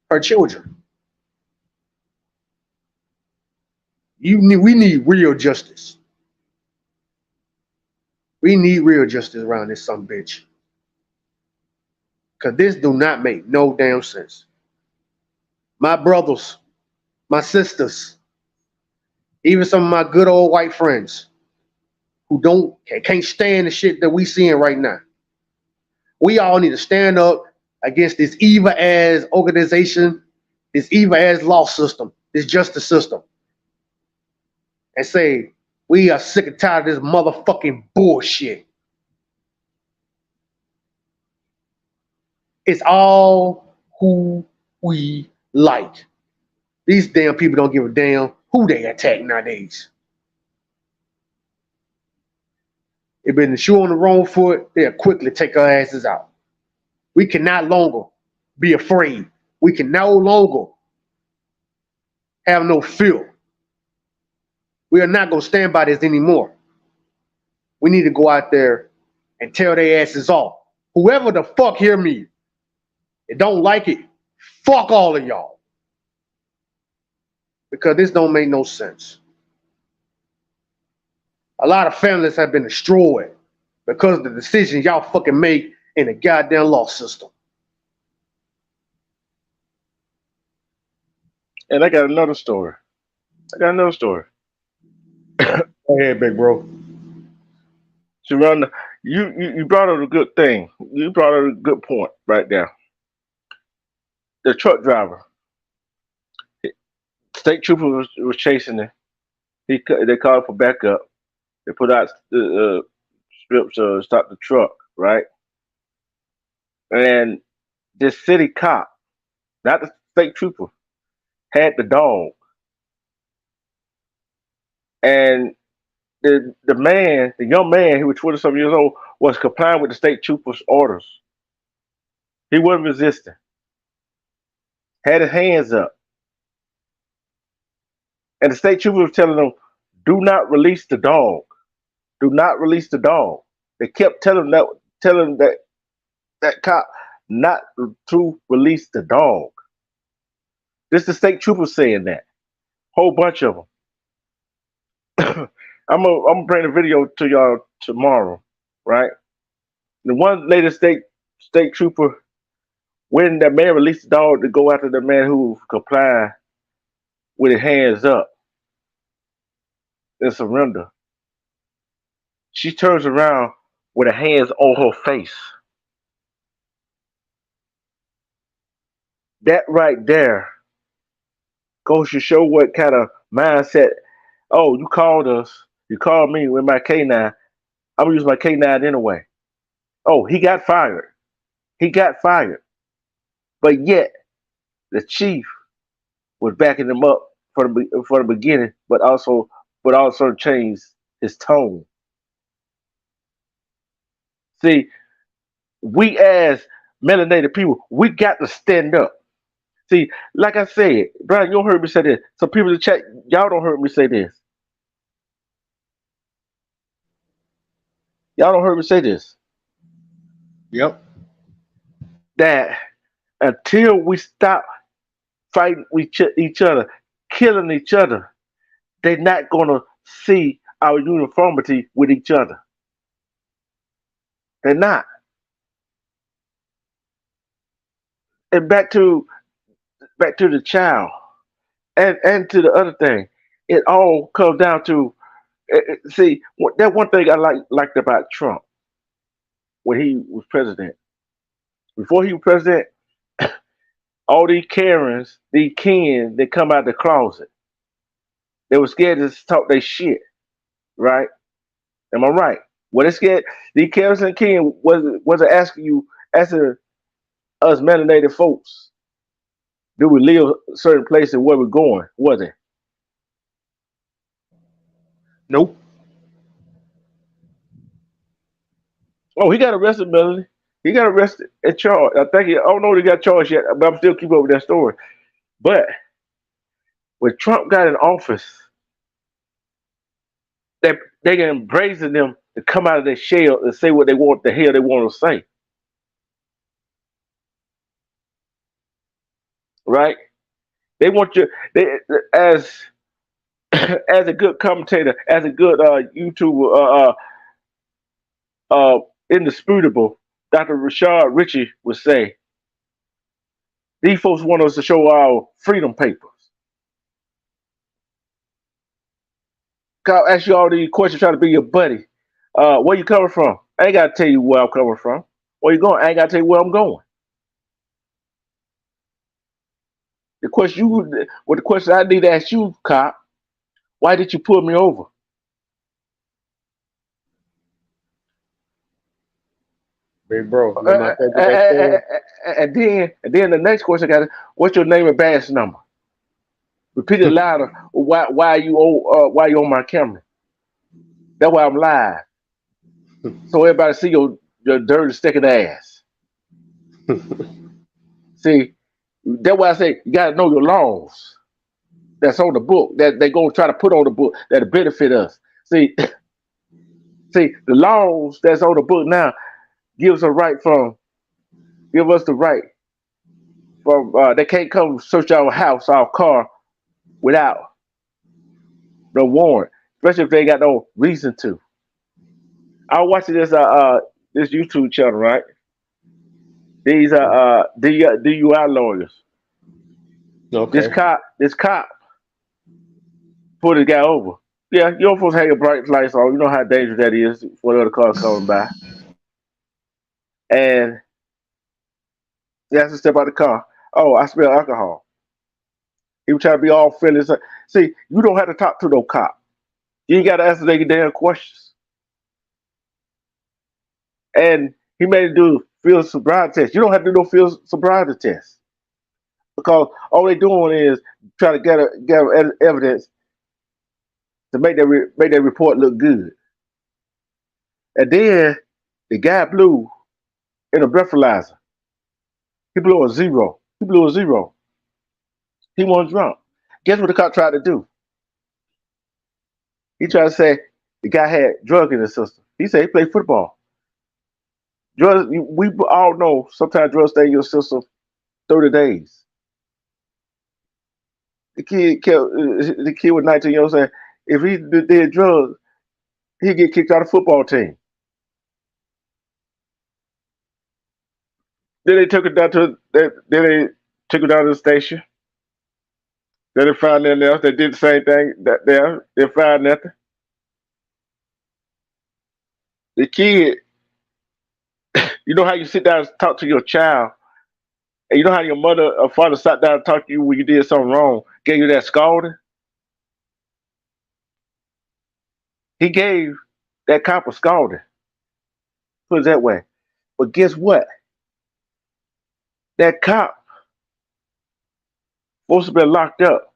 Speaker 9: her children. We need real justice. We need real justice around this son of a bitch. Because this do not make no damn sense. My brothers, my sisters, even some of my good old white friends who can't stand the shit that we seeing right now. We all need to stand up against this evil ass organization, this evil ass law system, this justice system, and say, we are sick and tired of this motherfucking bullshit. It's all who we like. These damn people don't give a damn who they attack nowadays. If been the shoe on the wrong foot, they'll quickly take our asses out. We can no longer be afraid. We can no longer have no fear. We are not going to stand by this anymore. We need to go out there and tell their asses off. Whoever the fuck hear me and don't like it, fuck all of y'all. Because this don't make no sense. A lot of families have been destroyed because of the decisions y'all fucking make in the goddamn law system.
Speaker 1: And I got another story.
Speaker 9: Go ahead, big bro.
Speaker 1: Sharonda, you brought up a good thing. You brought up a good point right there. The truck driver, state trooper was chasing him. They called for backup. They put out strips to stop the truck, right? And this city cop, not the state trooper, had the dog. And the young man, who was 20-something years old, was complying with the state trooper's orders. He wasn't resisting. Had his hands up. And the state trooper was telling them, do not release the dog. Do not release the dog. They kept telling that cop not to release the dog. This is the state trooper saying that. Whole bunch of them. I'm gonna bring the video to y'all tomorrow, right? The one lady state trooper, when that man released the dog to go after the man who complied with his hands up and surrender, she turns around with her hands on her face. That right there goes to show what kind of mindset. Oh, you called us. You called me with my K9. I'm gonna use my K9 anyway. Oh, he got fired. But yet, the chief was backing him up for the beginning, but also changed his tone. See, we as melanated people, we got to stand up. See, like I said, Brian, you don't heard me say this. Some people in the chat, y'all don't heard me say this. Y'all don't heard me say this.
Speaker 9: Yep.
Speaker 1: That until we stop fighting each other, killing each other, they're not gonna see our uniformity with each other. They're not. And back to the child, and to the other thing, it all comes down to see that one thing I liked about Trump when he was president. Before he was president, all these Karens, these Kens, they come out the closet. They were scared to talk their shit, right? Am I right? Well, they scared. These Karens and Ken wasn't asking us melanated folks, do we live certain places where we're going? Was it?
Speaker 9: Nope.
Speaker 1: Oh, he got arrested, Melanie. He got arrested and charged. I don't know if he got charged yet, but I'm still keeping up with that story. But when Trump got in office, they embracing them to come out of their shell and say what they want, the hell they want to say. Right? They want you as as a good commentator, as a good YouTuber, indisputable, Dr. Rashad Ritchie would say, these folks want us to show our freedom papers. I'll ask you all these questions, trying to be your buddy. Where you coming from? I ain't gotta tell you where I'm coming from. Where you going? I ain't gotta tell you where I'm going. The question I need to ask you, cop, why did you pull me over?
Speaker 9: Big bro.
Speaker 1: And then the next question I got is, what's your name and badge number? Repeat it louder. Why you on my camera? That's why I'm live. So everybody see your dirty stinking ass. See, that's why I say you gotta know your laws. That's on the book that they gonna try to put on the book that'll benefit us. See, the laws that's on the book now give us the right from they can't come search our house, our car without no warrant, especially if they got no reason to. I was watching this YouTube channel, right? These DUI lawyers.
Speaker 9: Okay.
Speaker 1: This cop pulled the guy over. Yeah, you don't supposed to have your bright lights on. You know how dangerous that is for the other cars coming by. And he has to step out of the car. Oh, I smell alcohol. He was trying to be all friendly. See, you don't have to talk to no cop. You ain't got to answer their damn questions. And he made it do field sobriety test. You don't have to do no field sobriety test, because all they're doing is try to get evidence to make that report look good. And then the guy blew in a breathalyzer. He blew a zero. He wasn't drunk. Guess what the cop tried to do? He tried to say the guy had drugs in his system. He said he played football. Drugs, we all know sometimes drugs stay in your system 30 days. The kid was 19 years old saying if he did drugs, he'd get kicked out of the football team. Then they took it down to the station. Then they found nothing else. They did the same thing they found nothing. The kid, you know how you sit down and talk to your child, and you know how your mother or father sat down and talked to you when you did something wrong, gave you that scolding? He gave that cop a scolding. Put it that way. But guess what? That cop supposed to be locked up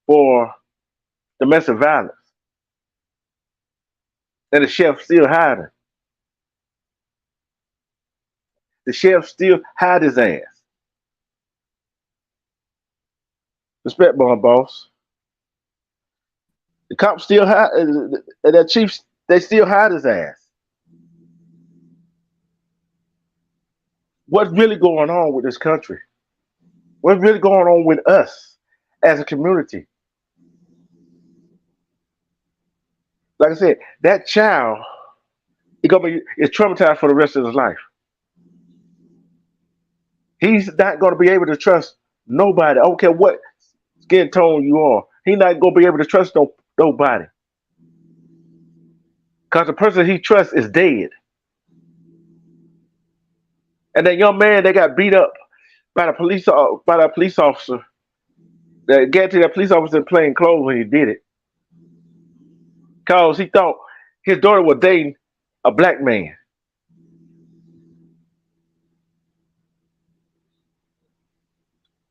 Speaker 1: for domestic violence. And the sheriff still hiding. The sheriff still hide his ass. Respect, my boss. The cops still hide, and that chief, they still hide his ass. what's really going on with this country? What's really going on with us as a community? Like I said, that child is traumatized for the rest of his life. He's not gonna be able to trust nobody. I don't care what skin tone you are. He's not gonna be able to trust nobody. Because the person he trusts is dead. And that young man that got beat up by the police officer, that guarantee that police officer in plain clothes when he did it. Because he thought his daughter was dating a black man.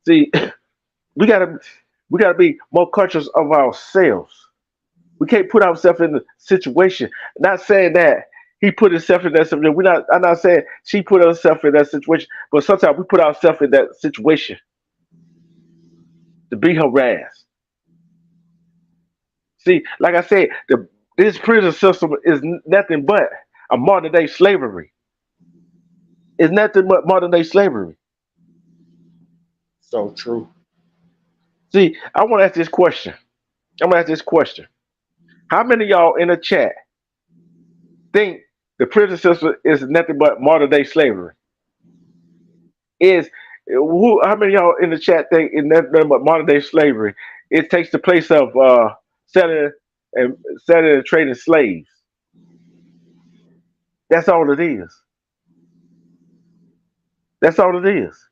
Speaker 1: See, we gotta be more conscious of ourselves. We can't put ourselves in the situation. Not saying that he put himself in that situation. I'm not saying she put herself in that situation, but sometimes we put ourselves in that situation to be harassed. See, like I said, this prison system is nothing but a modern day slavery. It's nothing but modern day slavery.
Speaker 9: So true.
Speaker 1: See, I want to ask this question. How many of y'all in the chat think the prison system is nothing but modern day slavery? How many of y'all in the chat think it's nothing but modern day slavery? It takes the place of selling and trading slaves. That's all it is. That's all it is.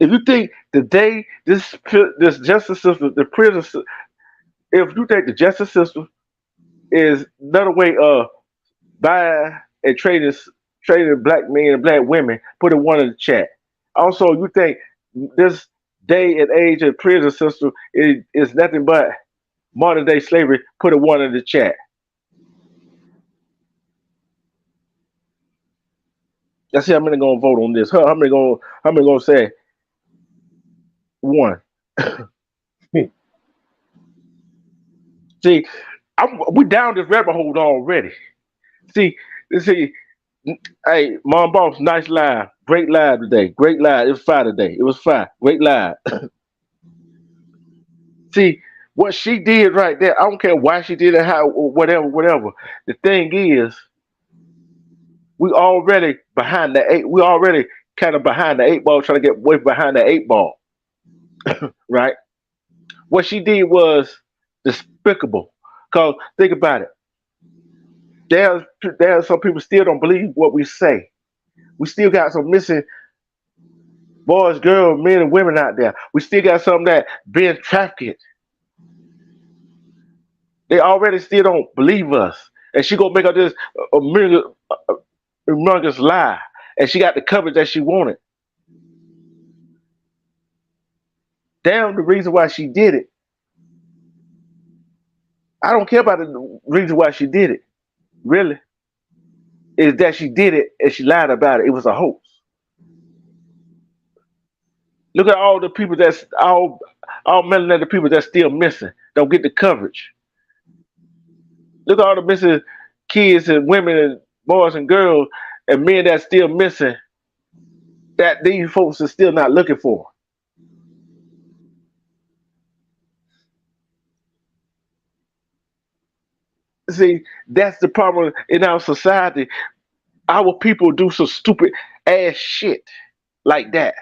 Speaker 1: If you think the day this justice system, the prison system, if you think the justice system is another way of buying and trading black men and black women, put a one in the chat. Also, you think this day and age of prison system is nothing but modern day slavery, put a one in the chat. Let's see how many gonna vote on this. How many gonna say one? See, we down this rabbit hole already. See, hey, Mom Boss, nice live. Great live today. Great live. It was fire today. It was fire. Great live. See, what she did right there, I don't care why she did it, how, whatever. The thing is, we already behind the eight. We already kind of behind the 8 ball, trying to get way behind the 8 ball. Right? What she did was despicable. Because think about it. There are some people still don't believe what we say. We still got some missing boys, girls, men, and women out there. We still got some that being trafficked. They already still don't believe us. And she gonna make up this humongous lie. And she got the coverage that she wanted. Damn the reason why she did it. I don't care about the reason why she did it. Really. Is that she did it and she lied about it. It was a hoax. Look at all the people that's all melanated people that's still missing. Don't get the coverage. Look at all the missing kids and women and boys and girls and men that's still missing that these folks are still not looking for. See, that's the problem in our society. Our people do some stupid ass shit like that.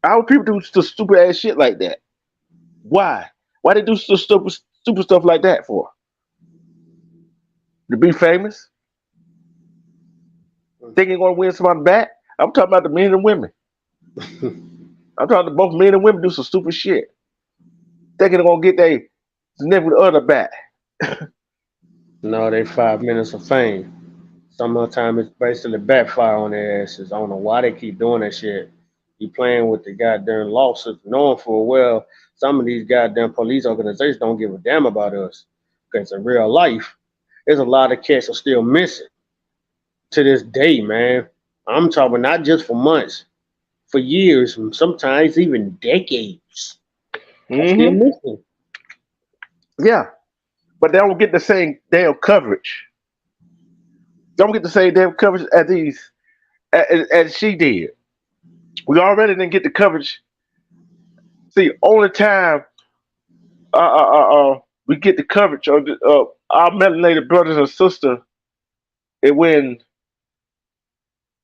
Speaker 1: Our people do some stupid ass shit like that. Why? Why they do some stupid stuff like that for? To be famous? Think they're gonna win somebody back? I'm talking about the men and women. I'm talking about both men and women do some stupid shit. Thinking they're gonna get their significant other back.
Speaker 9: No, they 5 minutes of fame. Some of the time it's basically backfire on their asses. I don't know why they keep doing that shit. You playing with the goddamn lawsuits, knowing full well some of these goddamn police organizations don't give a damn about us. Because in real life, there's a lot of cats are still missing to this day, man. I'm talking not just for months, for years, sometimes even decades. Still missing. Yeah, but they don't get the same damn coverage.
Speaker 1: don't get the same damn coverage as as she did. We already didn't get the coverage. See, only time we get the coverage of our melanated brothers and sisters is when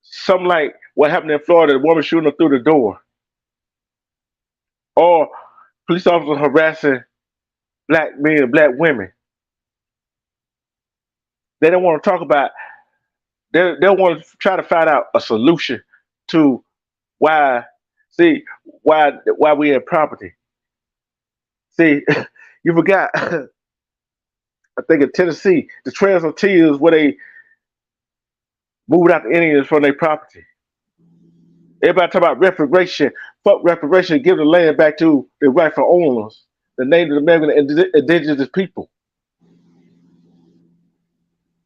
Speaker 1: something like what happened in Florida, the woman shooting her through the door, or police officers harassing black men and black women. They don't want to talk about. They want to try to find out a solution to why. See why we in property. See, you forgot. I think in Tennessee, the Trails of Tears, where they moved out the Indians from their property. Everybody talk about reparation. Fuck reparation. Give the land back to the rightful owners, the Native American indigenous people.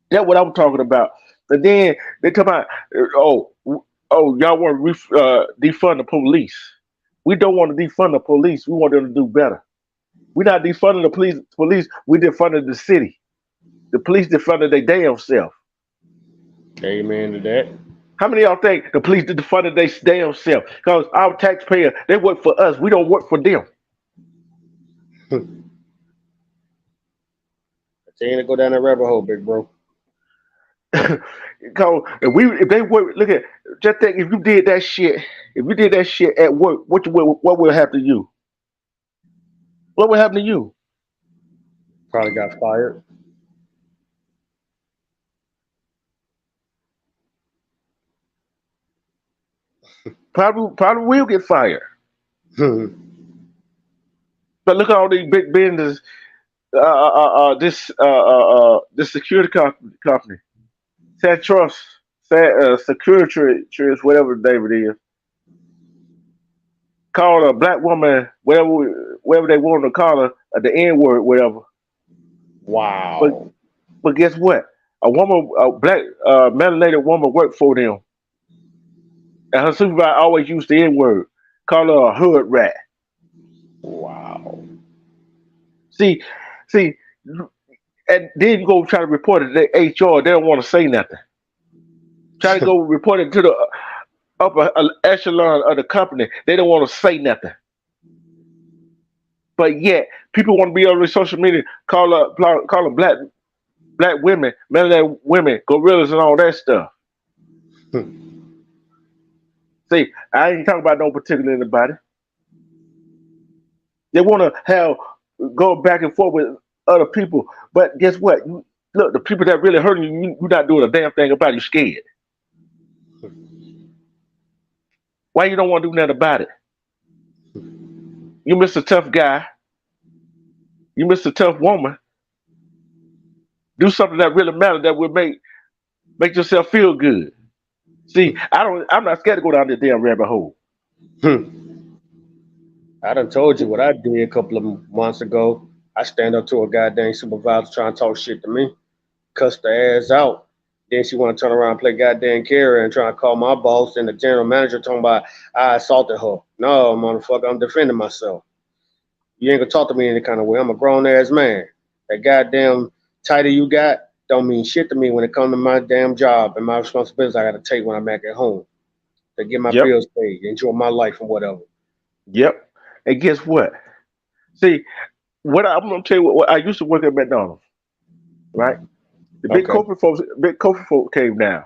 Speaker 1: That's what I'm talking about. And then they talk about, y'all want to defund the police. We don't want to defund the police. We want them to do better. We're not defunding the police. We defunded the city. The police defunded their damn self.
Speaker 9: Amen to that.
Speaker 1: How many of y'all think the police defunded their damn self? Because our taxpayer, they work for us. We don't work for them.
Speaker 9: Continue to go down that rabbit hole, big bro.
Speaker 1: Because if they work, look at, just think, if you did that shit at work, what will happen to you? What will happen to you?
Speaker 9: Probably got fired.
Speaker 1: Probably will get fired. But look at all these big businesses. This security company, Trust, Security, whatever the name it is, called a black woman, whatever they want to call her, the N word, whatever.
Speaker 9: Wow.
Speaker 1: But guess what? A black melanated woman worked for them, and her supervisor always used the N word, called her a hood rat.
Speaker 9: Wow.
Speaker 1: See, and then you go try to report it to HR. They don't want to say nothing. Try to go report it to the upper echelon of the company. They don't want to say nothing. But yet, people want to be on social media, call them black women, melanated women, gorillas, and all that stuff. See, I ain't talking about no particular anybody. They want to go back and forth with other people, but guess what? Look, the people that really hurting you, you're not doing a damn thing about it. You're scared. Why you don't want to do nothing about it? You Mr. Tough Guy. You Mr. Tough Woman. Do something that really matters, that will make yourself feel good. See, I'm not scared to go down this damn rabbit hole.
Speaker 9: I done told you what I did a couple of months ago. I stand up to a goddamn supervisor trying to talk shit to me, cuss the ass out. Then she want to turn around and play goddamn carrier and try to call my boss and the general manager talking about I assaulted her. No, motherfucker, I'm defending myself. You ain't gonna talk to me any kind of way. I'm a grown ass man. That goddamn title you got don't mean shit to me when it comes to my damn job and my responsibilities I gotta take when I'm back at home to get my bills paid, enjoy my life and whatever.
Speaker 1: Yep. And guess what? See, I'm gonna tell you what I used to work at McDonald's, right? The big corporate folks came down.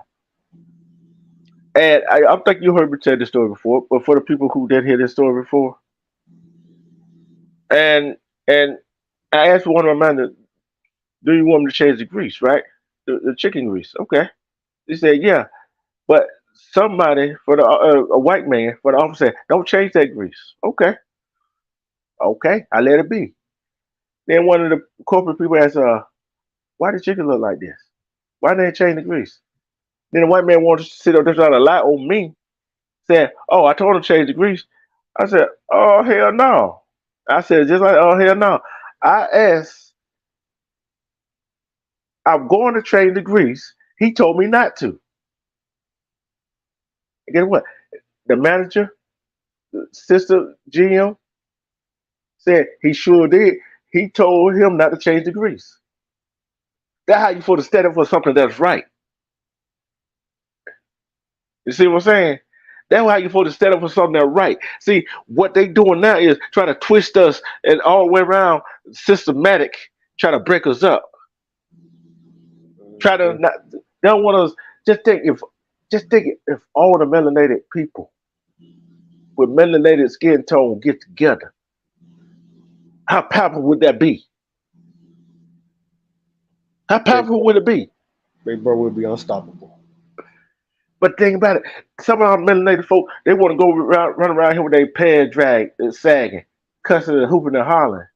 Speaker 1: And I think you heard me tell this story before, but for the people who didn't hear this story before, and I asked one of my managers, do you want me to change the grease, right? The chicken grease. Okay. He said, yeah. But somebody, a white man, for the officer said, don't change that grease. Okay. Okay, I let it be. Then one of the corporate people asked, why the chicken look like this? Why didn't they change the grease? Then the white man wanted to sit up there trying to lie on me. Said, oh, I told him to change the grease. I said, oh, hell no. I said, just like, oh, hell no. I asked, I'm going to change the grease. He told me not to. And guess what? The manager, the sister GM, said he sure did. He told him not to change the grease. That's how you supposed to stand up for something that's right. You see what I'm saying? That's how you're supposed to stand up for something that's right. See, what they doing now is trying to twist us and all the way around, systematic, try to break us up. Try to not. They don't want us. Just think if all the melanated people with melanated skin tone get together, how powerful would that be? How powerful would it be?
Speaker 9: Big Bro would be unstoppable.
Speaker 1: But think about it. Some of our melanated folk, they want to go run around here with their pants dragged and sagging, cussing and hooping and hollering.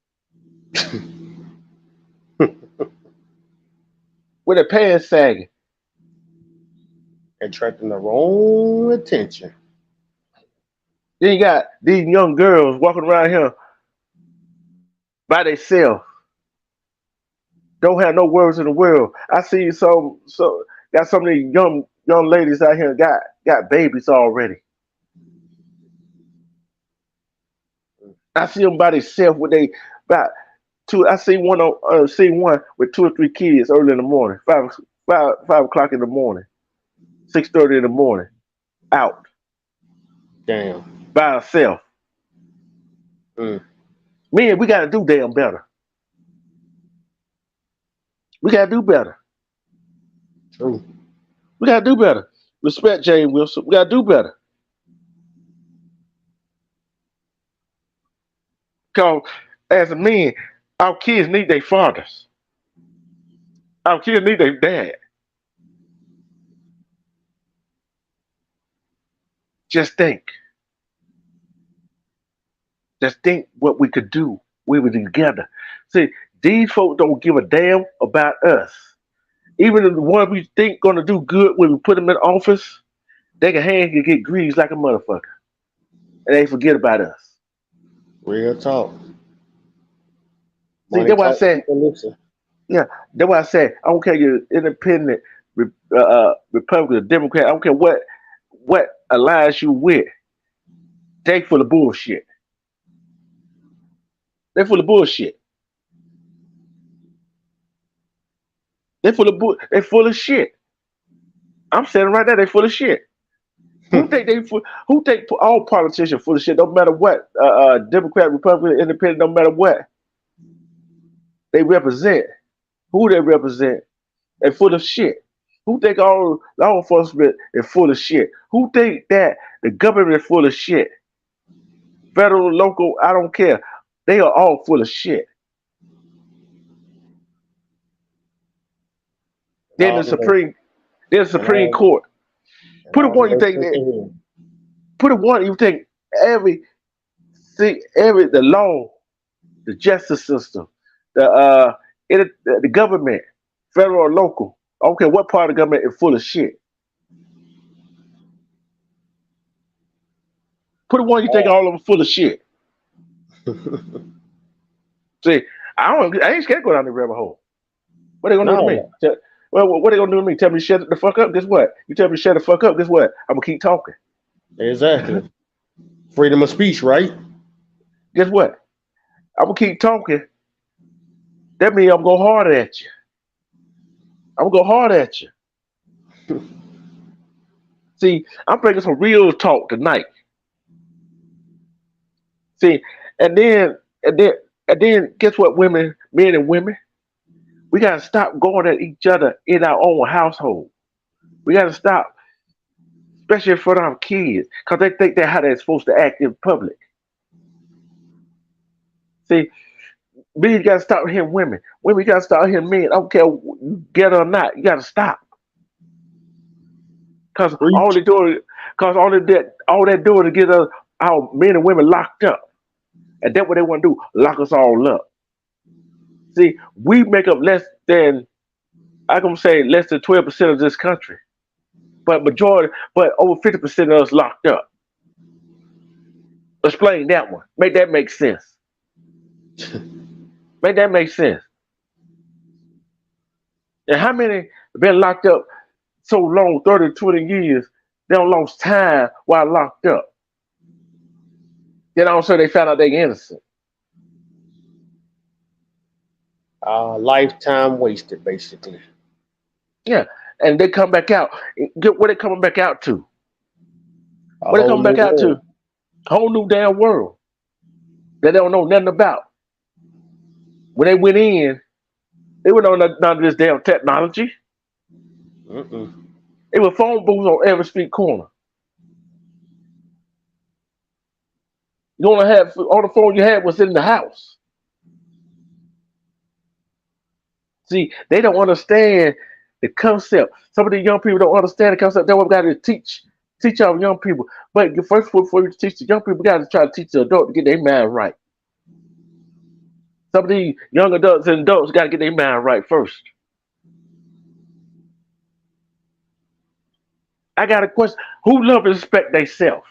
Speaker 1: With their pants sagging.
Speaker 9: Attracting the wrong attention.
Speaker 1: Then you got these young girls walking around here by themselves. Don't have no words in the world. I see got some of these young ladies out here got babies already. I see them by themselves with about two. I see one with 2 or 3 kids early in the morning, 5 o'clock in the morning, 6:30 in the morning, out.
Speaker 9: Damn.
Speaker 1: By herself. Man, we gotta do damn better. We gotta do better.
Speaker 9: True.
Speaker 1: We gotta do better. Respect James Wilson. We gotta do better. Because as a man, our kids need their fathers. Our kids need their dad. Just think. Just think what we could do. We were together. See, these folks don't give a damn about us. Even the ones we think gonna do good when we put them in office, they can get greased like a motherfucker. And they forget about us.
Speaker 9: Real talk.
Speaker 1: See, that's why I said, yeah, that's why I said, I don't care you're independent, Republican, Democrat, I don't care what alliance you with. They full of bullshit. They're full of bullshit. They're full of shit. I'm saying right there, they're full of shit. Who think all politicians full of shit? Don't matter what, Democrat, Republican, Independent, don't matter what they represent. Who they represent, they're full of shit. Who think all law enforcement is full of shit? Who think that the government is full of shit? Federal, local, I don't care. They are all full of shit. Then the Supreme Court. Put it one, you think the law, the justice system, the government, federal or local, I don't care what part of the government is full of shit. Put it one, you think all of them full of shit. See, I ain't scared to go down the rabbit hole. What are they gonna do to me? Well, what are they gonna do to me? Tell me to shut the fuck up? Guess what? You tell me to shut the fuck up? Guess what? I'm gonna keep talking.
Speaker 9: Exactly. Freedom of speech, right?
Speaker 1: Guess what? I'm gonna keep talking. That means I'm gonna go hard at you. I'm gonna go hard at you. See, I'm bringing some real talk tonight. See, and then, guess what, men and women? We gotta stop going at each other in our own household. We gotta stop, especially in front of our kids, because they think that's how they're supposed to act in public. See, men gotta stop hearing women. Women gotta start hearing men. I don't care you get it or not. You gotta stop. Because all they're doing to get us, our men and women locked up. And that's what they want to do, lock us all up. See, we make up less than 12% of this country. But over 50% of us locked up. Explain that one. Make that make sense. Make that make sense. And how many have been locked up so long, 30, 20 years, they don't lost time while locked up. Then all of a sudden they found out they're innocent.
Speaker 9: Lifetime wasted, basically.
Speaker 1: Yeah, and they come back out. Get what they coming back out to?
Speaker 9: A
Speaker 1: What they
Speaker 9: whole
Speaker 1: come back
Speaker 9: new
Speaker 1: out to?
Speaker 9: world.
Speaker 1: A whole new damn world that they don't know nothing about. When they went in, they went on none of this damn technology.
Speaker 9: Mm-mm.
Speaker 1: It was phone booths on every street corner. You only had all the phone you had was in the house. See, they don't understand the concept. Some of the young people don't understand the concept. That's what we got to teach our young people. But first, before you teach the young people, we got to try to teach the adult to get their mind right. Some of these young adults and adults got to get their mind right first. I got a question. Who love and respect themselves?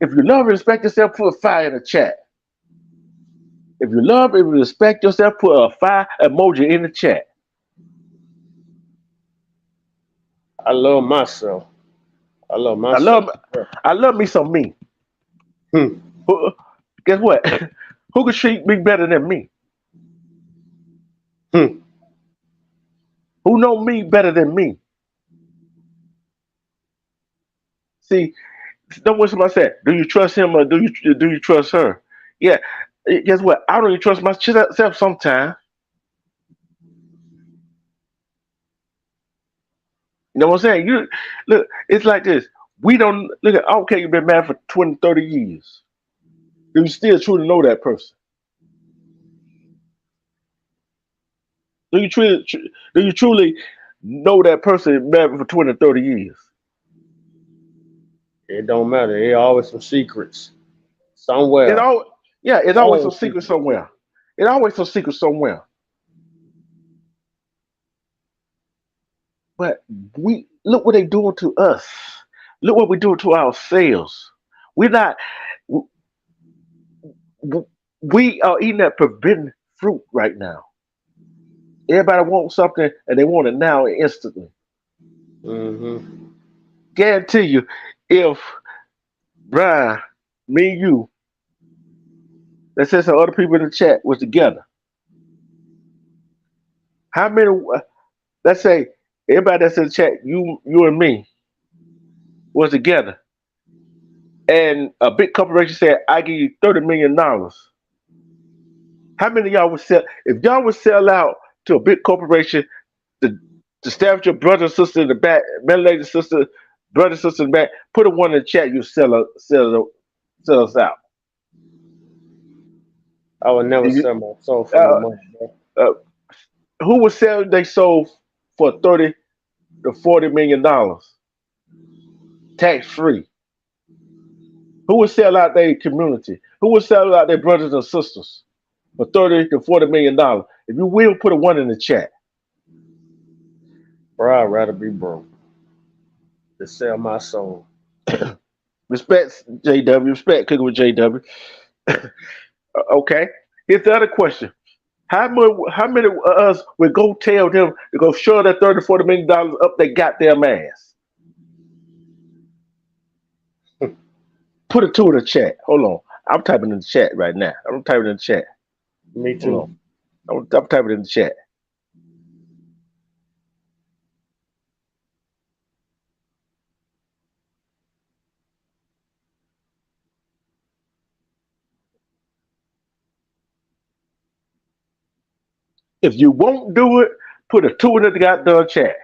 Speaker 1: If you love and respect yourself, put a fire in the chat. If you love and respect yourself, put a fire emoji in the chat.
Speaker 9: I love myself. I love
Speaker 1: I
Speaker 9: myself.
Speaker 1: love me some me.
Speaker 9: Hmm.
Speaker 1: Guess what? Who can treat me better than me?
Speaker 9: Hmm.
Speaker 1: Who know me better than me? See, don't what somebody said. Do you trust him or do you trust her? Yeah. Guess what? I don't even trust myself sometimes. You know what I'm saying? You look, it's like this. We don't look at okay, you've been married for 20, 30 years. Do you still truly know that person? Do you truly know that person married for 20, 30 years?
Speaker 9: It don't matter. There always some secrets somewhere.
Speaker 1: It's always some
Speaker 9: Always
Speaker 1: secret
Speaker 9: secrets.
Speaker 1: somewhere. It's always some secret somewhere. But we look what they doing to us. Look what we doing to ourselves. We're not. We are eating that forbidden fruit right now. Everybody wants something and they want it now and instantly.
Speaker 9: Mm-hmm.
Speaker 1: Guarantee you, if Brian, me, and you, let's say some other people in the chat was together. How many? Let's say everybody that's in the chat, you and me, was together, and a big corporation said, "I give you $30 million." How many of y'all would sell if y'all would sell out to a big corporation to stab your brother and sister in the back, melanated sister, brother sister in the back? Put a one in the chat. You sell us out.
Speaker 9: I would never
Speaker 1: You,
Speaker 9: sell my soul for no money, bro.
Speaker 1: who would sell they soul for $30 to $40 million, tax free? Who would sell out their community? Who would sell out their brothers and sisters for $30 to $40 million? If you will, put a one in the chat.
Speaker 9: Bro, I'd rather be broke to sell my soul.
Speaker 1: Respect JW. Respect cooking with JW. Okay. Here's the other question. How many of us would go tell them to go shove that $30 to $40 million up their goddamn ass? Put a two in the chat. Hold on. I'm typing in the chat right now. I'm typing in the chat.
Speaker 9: Me too.
Speaker 1: I'm typing in the chat. If you won't do it, put a two in the goddamn chat.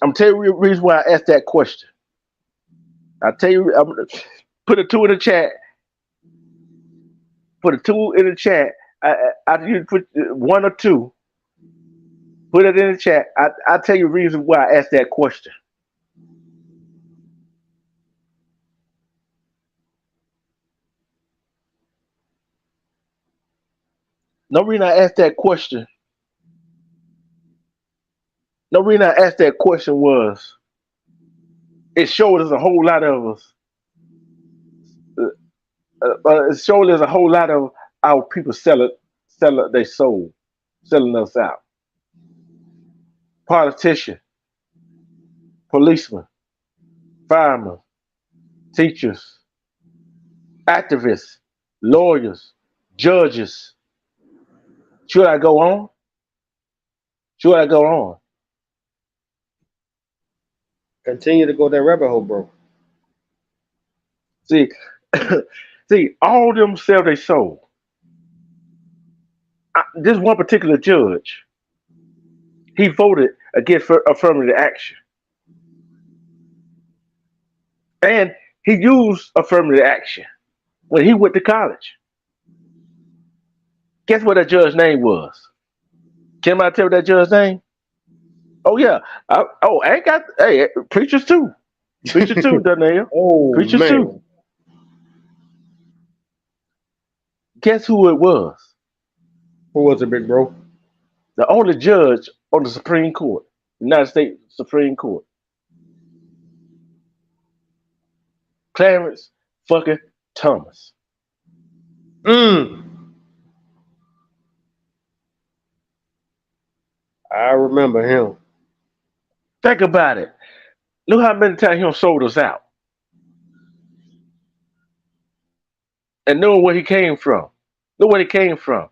Speaker 1: I'm telling you the reason why I asked that question. I'll tell you, put a two in the chat. Put a two in the chat. I you put one or two. Put it in the chat. I'll tell you the reason why I asked that question. No reason I asked that question. No reason I asked that question was it showed us a whole lot of us. It showed us a whole lot of our people selling their soul, selling us out. Politicians, policemen, firemen, teachers, activists, lawyers, judges. Should I go on? Should I go on?
Speaker 9: Continue to go that rabbit hole, bro.
Speaker 1: See, see, all them sell their soul. This one particular judge, he voted against affirmative action. And he used affirmative action when he went to college. Guess what that judge's name was? Can I tell that judge's name? Oh yeah. I ain't got preachers too. Preachers too, Daniel.
Speaker 9: Oh
Speaker 1: Preachers
Speaker 9: man.
Speaker 1: too. Guess who it was?
Speaker 9: Who was it, big bro?
Speaker 1: The only judge on the Supreme Court, United States Supreme Court. Clarence fucking Thomas.
Speaker 9: I remember him.
Speaker 1: Think about it. Look how many times he sold us out. And knowing where he came from. Look where he came from.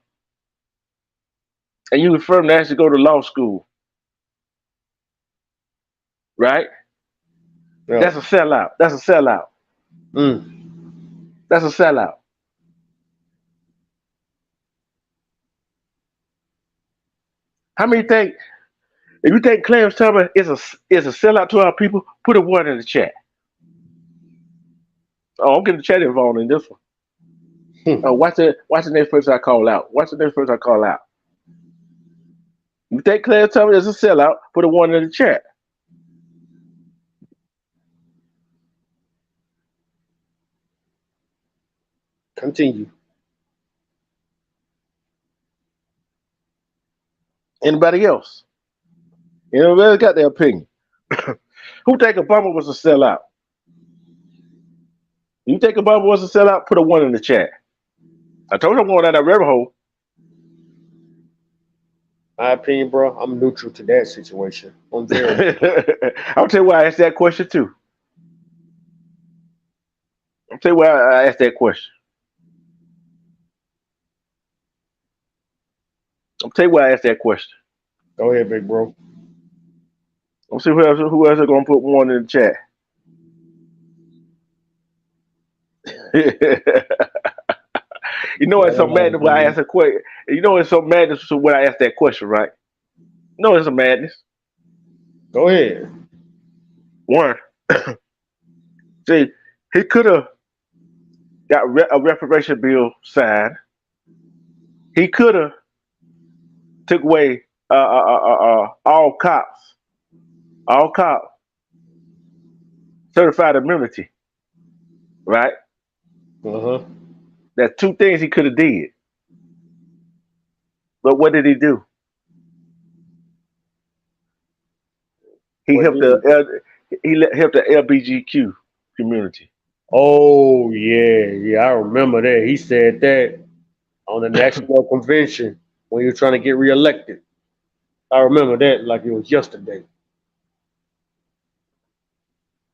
Speaker 1: And you affirm to actually go to law school. Right?
Speaker 9: Yeah.
Speaker 1: That's a sellout. That's a sellout. That's a sellout. How many think, if you think Clarence Thomas is a sellout to our people, put a 1 in the chat. Oh, I'm getting the chat involved in this one. Watch the next person I call out. Watch the next person I call out. You think Clarence Thomas is a sellout, put a 1 in the chat.
Speaker 9: Continue.
Speaker 1: Anybody else? Anybody else got their opinion? Who think Obama was a sellout? You think Obama was a sellout? Put a 1 in the chat. I told you I'm going down that rabbit hole.
Speaker 9: My opinion, bro, I'm neutral to that situation. I'm very
Speaker 1: I'll tell you why I asked that question too. I'll tell you why I asked that question. I'll tell you why I asked that question.
Speaker 9: Go ahead, big bro.
Speaker 1: Let's see who else is going to put 1 in the chat. You know it's so madness when I ask a question. You know it's so madness when I ask that question, right? You know it's a madness.
Speaker 9: Go ahead.
Speaker 1: 1. See, he could have got a reparation bill signed. He could have took away all cops certified immunity, right? That's 2 things he could have did. But what did he do? He helped the LGBTQ community.
Speaker 9: Oh yeah, I remember that. He said that on the National Convention when he was trying to get reelected. I remember that like it was yesterday.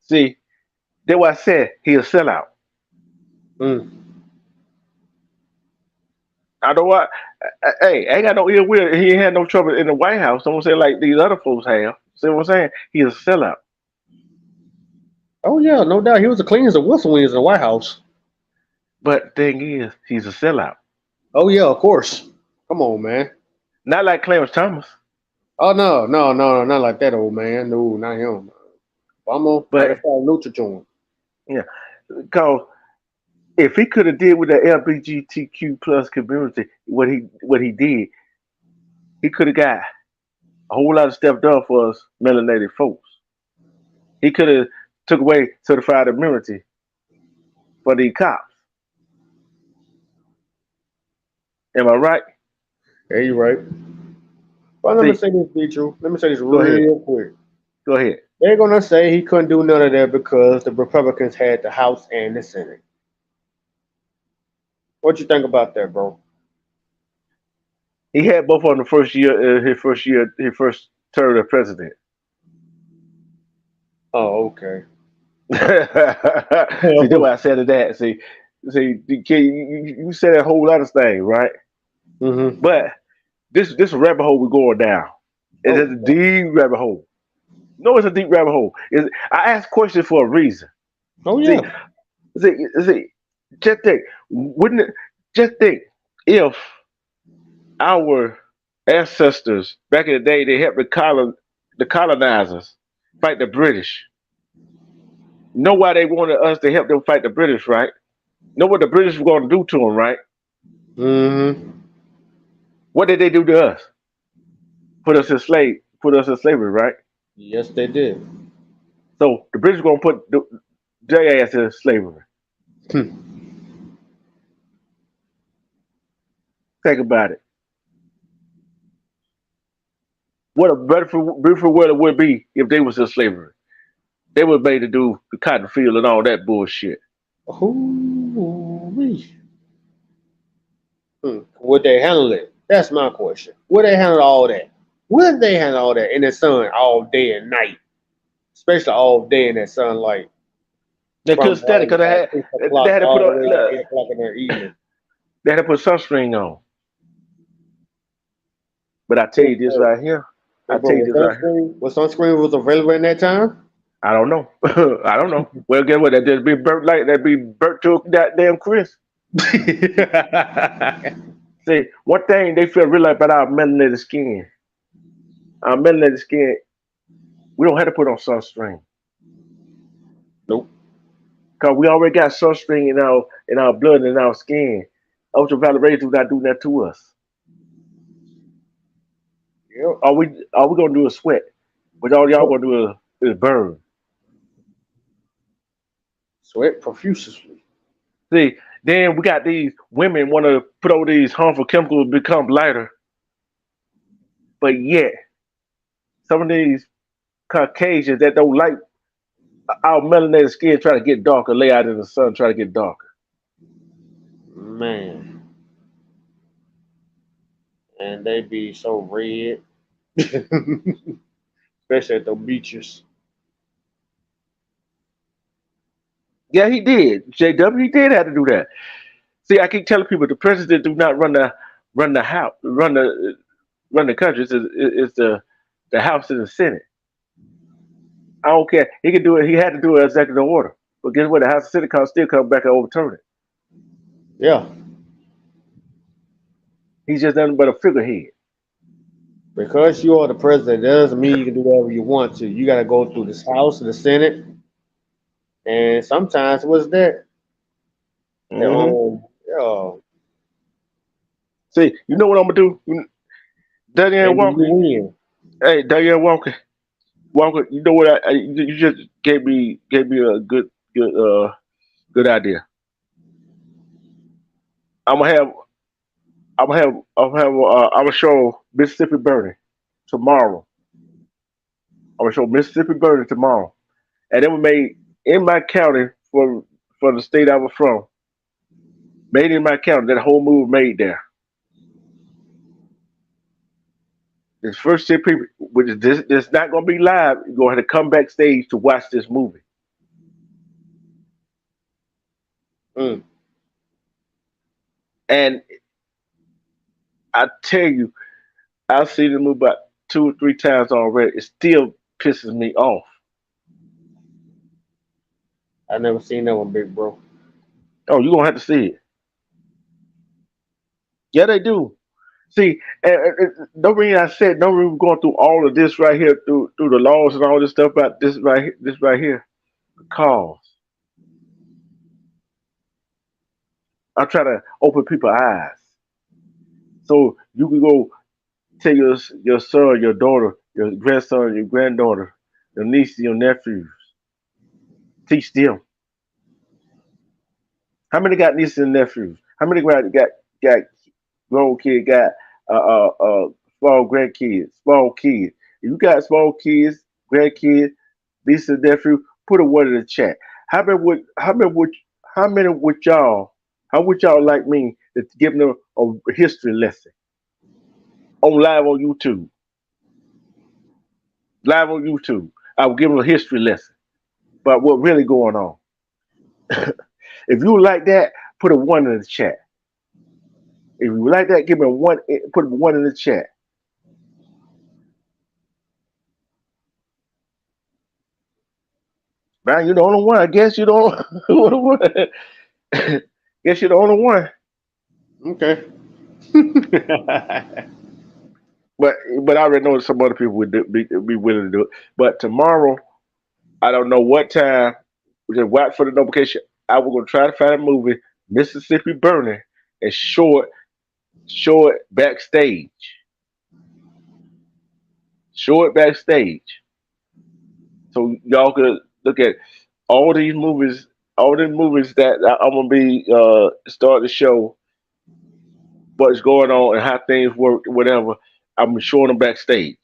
Speaker 1: See, that's why I said he a sellout. I know what. Hey, I ain't got no ill will. He ain't had no trouble in the White House. Don't say like these other folks have. See what I'm saying? He's a sellout.
Speaker 9: Oh yeah, no doubt. He was as clean as a whistle when he was in the White House.
Speaker 1: But the thing is, he's a sellout.
Speaker 9: Oh yeah, of course. Come on, man.
Speaker 1: Not like Clarence Thomas.
Speaker 9: Oh no, not like that, old man. No, not him. But I neutral to him.
Speaker 1: Yeah, because if he could have did with the LGBTQ plus community what he did, he could have got a whole lot of stuff done for us melanated folks. He could have took away certified immunity for the cops. Am I right?
Speaker 9: Yeah, you're right. Well, let me say this, Beatrice. Let me say this real quick.
Speaker 1: Go ahead.
Speaker 9: They're gonna say he couldn't do none of that because the Republicans had the House and the Senate. What you think about that, bro?
Speaker 1: He had both on the first his first term as president.
Speaker 9: Oh, okay.
Speaker 1: See, that's why I said that. See, you said a whole lot of things, right? But this rabbit hole we're going down. It's a deep rabbit hole. No, it's a deep rabbit hole. I ask questions for a reason.
Speaker 9: Oh
Speaker 1: See,
Speaker 9: yeah.
Speaker 1: see, just think, wouldn't it, just think if our ancestors back in the day they helped the colonizers fight the British. Know why they wanted us to help them fight the British, right? Know what the British were going to do to them, right?
Speaker 9: Mm-hmm.
Speaker 1: What did they do to us? Put us in slavery, right?
Speaker 9: Yes, they did.
Speaker 1: So the British going to put their ass in slavery.
Speaker 9: Hmm.
Speaker 1: Think about it. What a beautiful world it would be if they was in slavery. They were made to do the cotton field and all that bullshit.
Speaker 9: Ooh-wee. Would they handle it? That's my question. Would they handle all that? Would they handle all that in the sun all day and night? Especially all day in that sunlight.
Speaker 1: They
Speaker 9: From
Speaker 1: couldn't stand it because
Speaker 9: about 6 o'clock
Speaker 1: they had to
Speaker 9: all
Speaker 1: put
Speaker 9: the way to
Speaker 1: on
Speaker 9: 8 o'clock in the evening.
Speaker 1: they had to put sunscreen on. But I tell you this right here. I tell you this right here.
Speaker 9: Was sunscreen was available in that time?
Speaker 1: I don't know. I don't know. Well, guess what? That just be burnt like that be burnt to a goddamn crisp. See, one thing they feel really about our melanated skin. Our melanated skin, we don't have to put on sunscreen.
Speaker 9: Nope.
Speaker 1: Cause we already got sunscreen in our blood and in our skin. Ultraviolet rays do not do that to us.
Speaker 9: Yep.
Speaker 1: All we gonna do is sweat, but all y'all gonna do is burn.
Speaker 9: Sweat profusely.
Speaker 1: See, then we got these women want to put all these harmful chemicals to become lighter, but yet some of these Caucasians that don't like our melanated skin try to get darker, lay out in the sun, try to get darker.
Speaker 9: Man. And they be so red. Especially at the beaches.
Speaker 1: Yeah, he did. JW, he did have to do that. See, I keep telling people the president do not run the house, run the country. It's the House and the Senate. I don't care. He can do it. He had to do an executive order. But guess what? The House and Senate can still come back and overturn it.
Speaker 9: Yeah.
Speaker 1: He's just nothing but a figurehead.
Speaker 9: Because you are the president, that doesn't mean you can do whatever you want to. You got to go through this House and the Senate. And sometimes what's that?
Speaker 1: Mm-hmm.
Speaker 9: Yeah.
Speaker 1: See, you know what I'm gonna do? Danielle Walker. Hey, Danielle Walker. Walker, you know what? You just gave me a good idea. I'm gonna show Mississippi Burning tomorrow. I'm gonna show Mississippi Burning tomorrow, and it was made in my county for the state I was from. Made in my county. That whole movie made there. This first 10 people, which is this not gonna be live. You're gonna have to come backstage to watch this movie. And I tell you, I've seen the movie about 2 or 3 times already. It still pisses me off.
Speaker 9: I never seen that one, big bro.
Speaker 1: Oh, you're gonna have to see it. Yeah, they do. See, no reason I said no reason we're going through all of this right here through the laws and all this stuff about this right here. Because I'm trying to open people's eyes. So you can go tell your son, your daughter, your grandson, your granddaughter, your niece, your nephews. Teach them. How many got nieces and nephews? How many got grown kid, got small grandkids, small kids? If you got small kids, grandkids, nieces and nephews, put a word in the chat. How many would y'all like me to give them a history lesson live on YouTube? Live on YouTube. I will give them a history lesson about what really going on. If you like that, put a 1 in the chat. If you like that, give me put a 1 in the chat. Man, you're the only one. I guess you're the only one. Guess you're the only one.
Speaker 9: Okay.
Speaker 1: But I already know some other people would be willing to do it. But tomorrow, I don't know what time. We just wait for the notification. I was gonna try to find a movie, Mississippi Burning, and show it backstage. Show it backstage, so y'all could look at all these movies, that I'm gonna be start to show what's going on and how things work, whatever. I'm showing them backstage.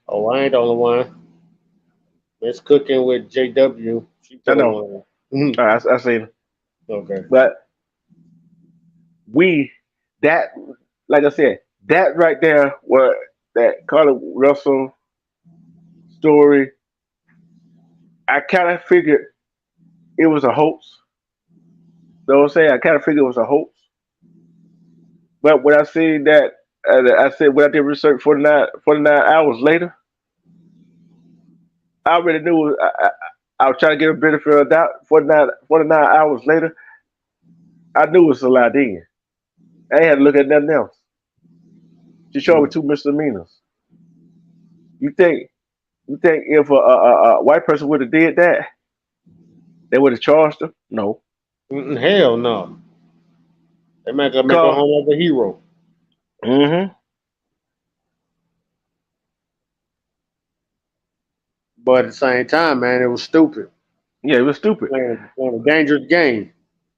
Speaker 9: Oh, I ain't the only one. It's cooking with JW. She
Speaker 1: I
Speaker 9: put
Speaker 1: know.
Speaker 9: on. Mhm.
Speaker 1: I seen it.
Speaker 9: Okay.
Speaker 1: But that, like I said, that right there, what that Carla Russell story, I kind of figured it was a hoax. You know what I'm saying? I kind of figured it was a hoax. But when I seen that, I said when I did research 49 hours later, I already knew. I was trying to get a benefit of the doubt. 49 hours later, I knew it was a lie then. I ain't had to look at nothing else. She showed me two misdemeanors. You think if a white person would have did that, they would have charged her? No.
Speaker 9: Hell no. They make her
Speaker 1: Cause,
Speaker 9: home as a hero.
Speaker 1: Mm-hmm.
Speaker 9: But at the same time, man, it was stupid.
Speaker 1: Yeah, it was stupid.
Speaker 9: Playing a dangerous game.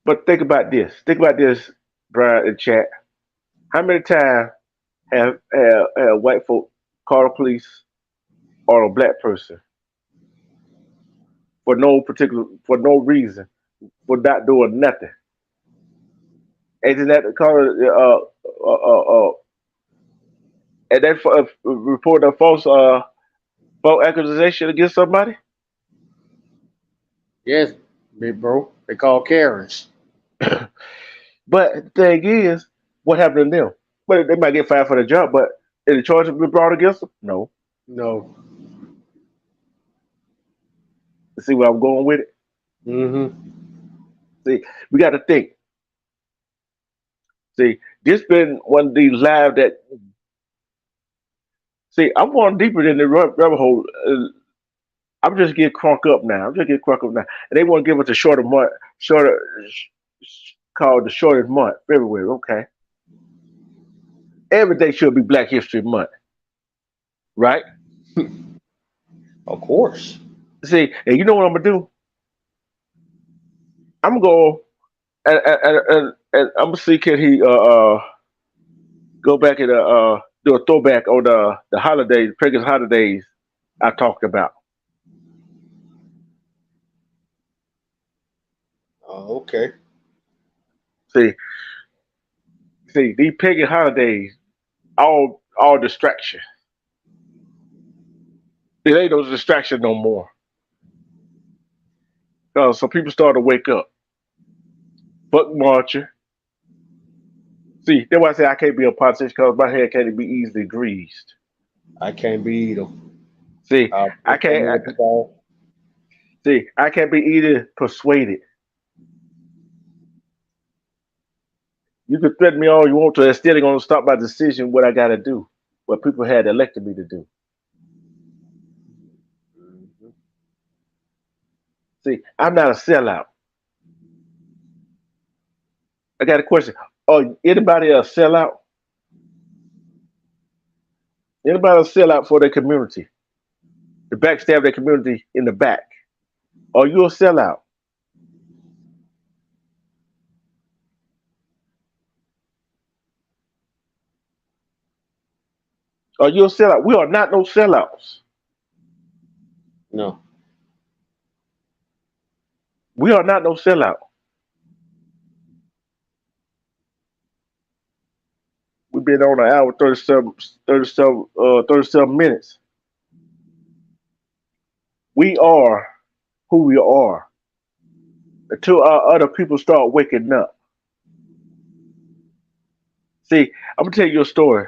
Speaker 1: But think about this. Think about this, Brian and chat. How many times have white folk called the police on a black person for no reason, for not doing nothing? Isn't that call and then report a false accusation against somebody?
Speaker 9: Yes, big bro. They call Karens.
Speaker 1: But the thing is, what happened to them? Well, they might get fired for the job, but is the charge be brought against them? No.
Speaker 9: No.
Speaker 1: See where I'm going with it?
Speaker 9: Mm-hmm.
Speaker 1: See, we got to think. See, this been one of these lives that. See, I'm going deeper than the rabbit hole. I'm just getting crunk up now. And they want to give us a called the shortest month, February. Okay. Every day should be Black History Month, right?
Speaker 9: Of course.
Speaker 1: See, and you know what I'm gonna do? I'm gonna go and I'm gonna see can he go back and do a throwback on the holidays, previous holidays I talked about.
Speaker 9: Oh, okay.
Speaker 1: See, these pagan holidays, all distraction. It ain't no distraction no more. So people start to wake up. Fuck marching. See, that's why I say I can't be a politician because my head can't be easily greased.
Speaker 9: I can't be either.
Speaker 1: See, I can't be either persuaded. You can threaten me all you want to, it's still going to stop my decision what I got to do, what people had elected me to do.
Speaker 9: Mm-hmm.
Speaker 1: See, I'm not a sellout. I got a question. Oh, anybody a sellout? Anybody a sellout for their community? To backstab their community in the back? Are you a sellout? Are you a sellout? We are not no sellouts.
Speaker 9: No.
Speaker 1: We are not no sellout. We've been on an hour, 37 minutes. We are who we are until our other people start waking up. See, I'm gonna tell you a story.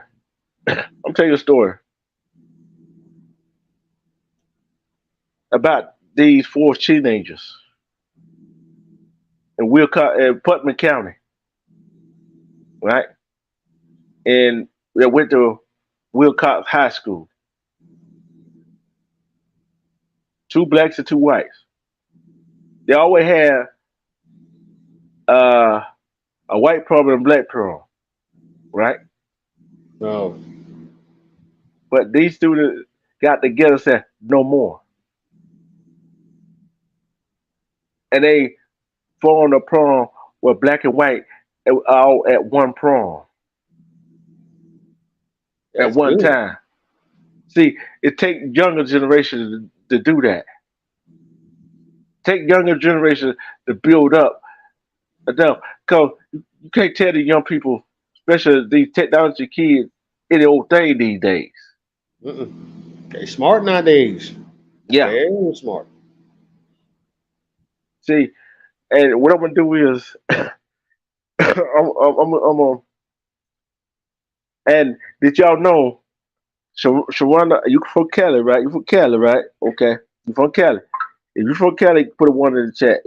Speaker 1: about these 4 teenagers in Putnam County, right? And they went to Wilcox High School. 2 blacks and 2 whites. They always had a white prom and a black prom, right?
Speaker 9: No.
Speaker 1: But these students got together and said, no more. And they formed a prom with black and white all at one prom.
Speaker 9: That's
Speaker 1: at one
Speaker 9: good.
Speaker 1: time. See, it takes younger generations to do that. Take younger generations to build up enough. Because you can't tell the young people, especially these technology kids, any old thing these days.
Speaker 9: They smart nowadays.
Speaker 1: Yeah.
Speaker 9: Very smart.
Speaker 1: See, and what I'm gonna do is, I'm and did y'all know, Sharonda, you from Cali, right? You from Cali, right? Okay, you from Cali. If you from Cali, put a 1 in the chat.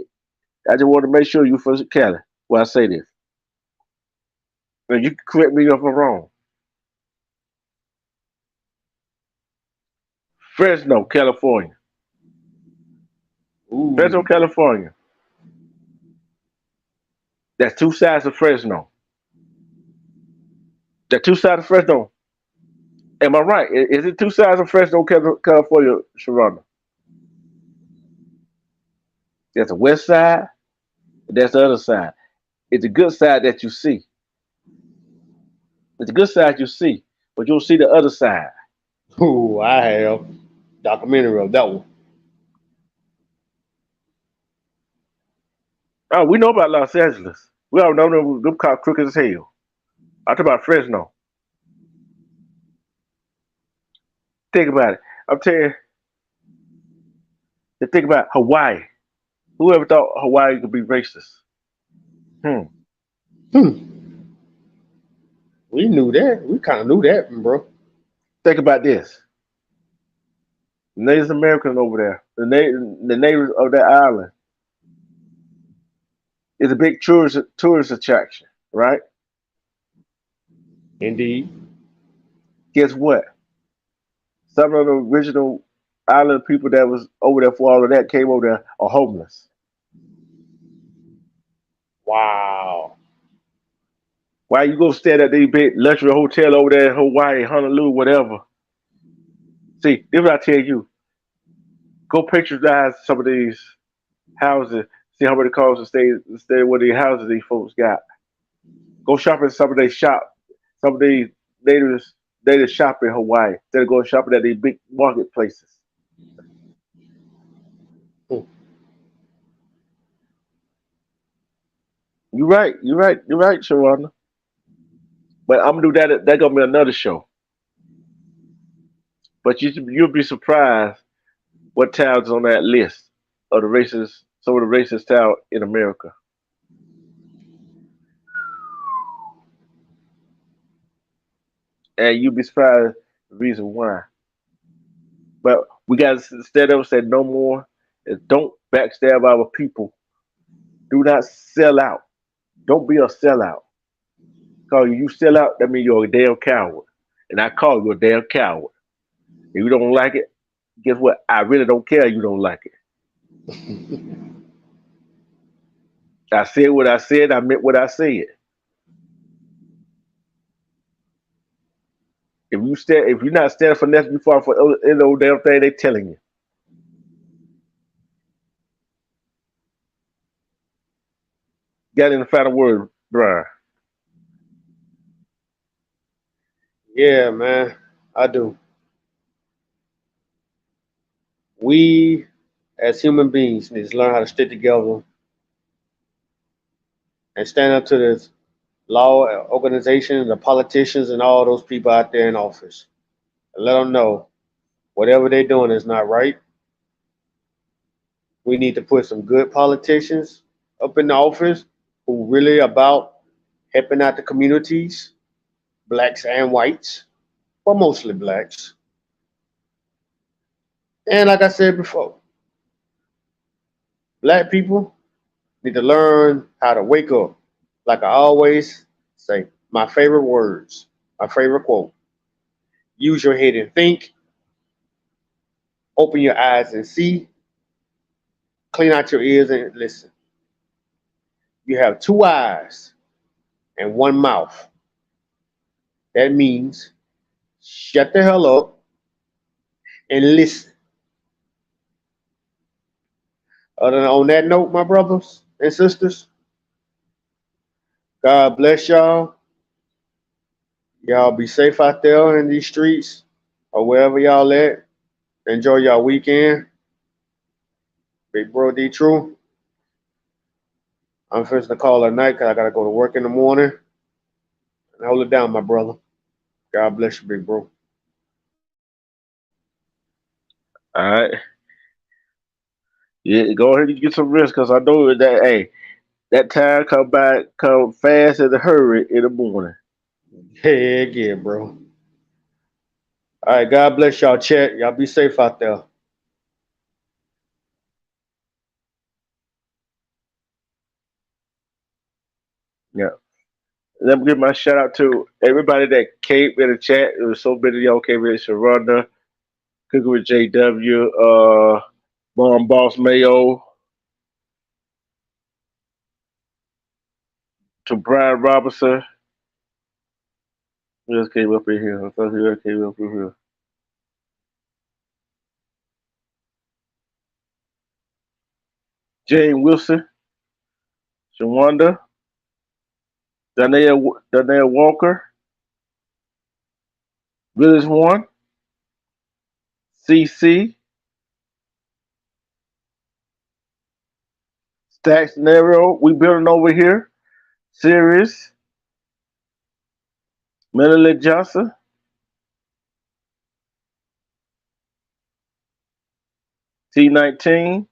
Speaker 1: I just want to make sure you from Cali when I say this. And you can correct me if I'm wrong. Fresno, California.
Speaker 9: Ooh.
Speaker 1: Fresno, California. That's 2 sides of Fresno. The 2 sides of Fresno. Am I right? Is it 2 sides of Fresno, California, Sharonda? There's a west side, and there's the other side. It's a good side that you see. It's a good side you see, but you'll see the other side.
Speaker 9: Ooh, I have documentary of that one.
Speaker 1: Oh, we know about Los Angeles. We all know them cops crooked as hell. I talk about Fresno. Think about it. I'm telling you, think about Hawaii. Whoever thought Hawaii could be racist?
Speaker 9: We knew that. We kind of knew that, bro.
Speaker 1: Think about this. Native Americans over there, the natives of that island, is a big tourist attraction, right?
Speaker 9: Indeed.
Speaker 1: Guess what? Some of the original island people that was over there for all of that came over there are homeless.
Speaker 9: Wow.
Speaker 1: Why you go stay at these big luxury hotel over there in Hawaii, Honolulu, whatever? See, this is what I tell you. Go patronize some of these houses. See how many calls to stay where these houses these folks got. Go shop at some of these some of these native shop in Hawaii instead of going shopping at these big marketplaces. You're right, Sharonda. But I'm gonna do that. That's gonna be another show. But you'll be surprised what towns on that list of the racist, some of the racist towns in America. And you'll be surprised the reason why. But we got to stand up and say no more. And don't backstab our people. Do not sell out. Don't be a sellout. Because you sell out, that means you're a damn coward. And I call you a damn coward. If you don't like it, guess what? I really don't care you don't like it. I said what I said. I meant what I said. If you're not standing for nothing, you fall for any old damn thing they telling you. Got in the final word, Brian?
Speaker 9: Yeah, man, I do. We, as human beings, need to learn how to stick together and stand up to this law organization, the politicians, and all those people out there in office. And let them know whatever they're doing is not right. We need to put some good politicians up in the office who really about helping out the communities, blacks and whites, but mostly blacks. And like I said before, Black people need to learn how to wake up. Like I always say, my favorite words, my favorite quote. Use your head and think. Open your eyes and see. Clean out your ears and listen. You have 2 eyes and 1 mouth. That means shut the hell up and listen. On that note, my brothers and sisters, God bless y'all. Y'all be safe out there in these streets or wherever y'all at. Enjoy y'all weekend. Big bro D True. I'm finishing the call at night because I got to go to work in the morning. And hold it down, my brother. God bless you, big bro.
Speaker 1: All right. Yeah, go ahead and get some rest because I know that, hey, that time come fast in a hurry in the morning.
Speaker 9: Heck yeah, bro. All right, God bless y'all, chat. Y'all be safe out there.
Speaker 1: Yeah. Let me give my shout out to everybody that came in the chat. There was so many of y'all came in. Sharonda, Cooking with JW, Mom Boss Mayo, to Brian Robinson. Who else came up in here? I thought who else came up in here. Jane Wilson, Shawanda, Danielle Walker, Willis One, CC, Stack Scenario, we building over here, Sirius, Melanie Johnson, T19,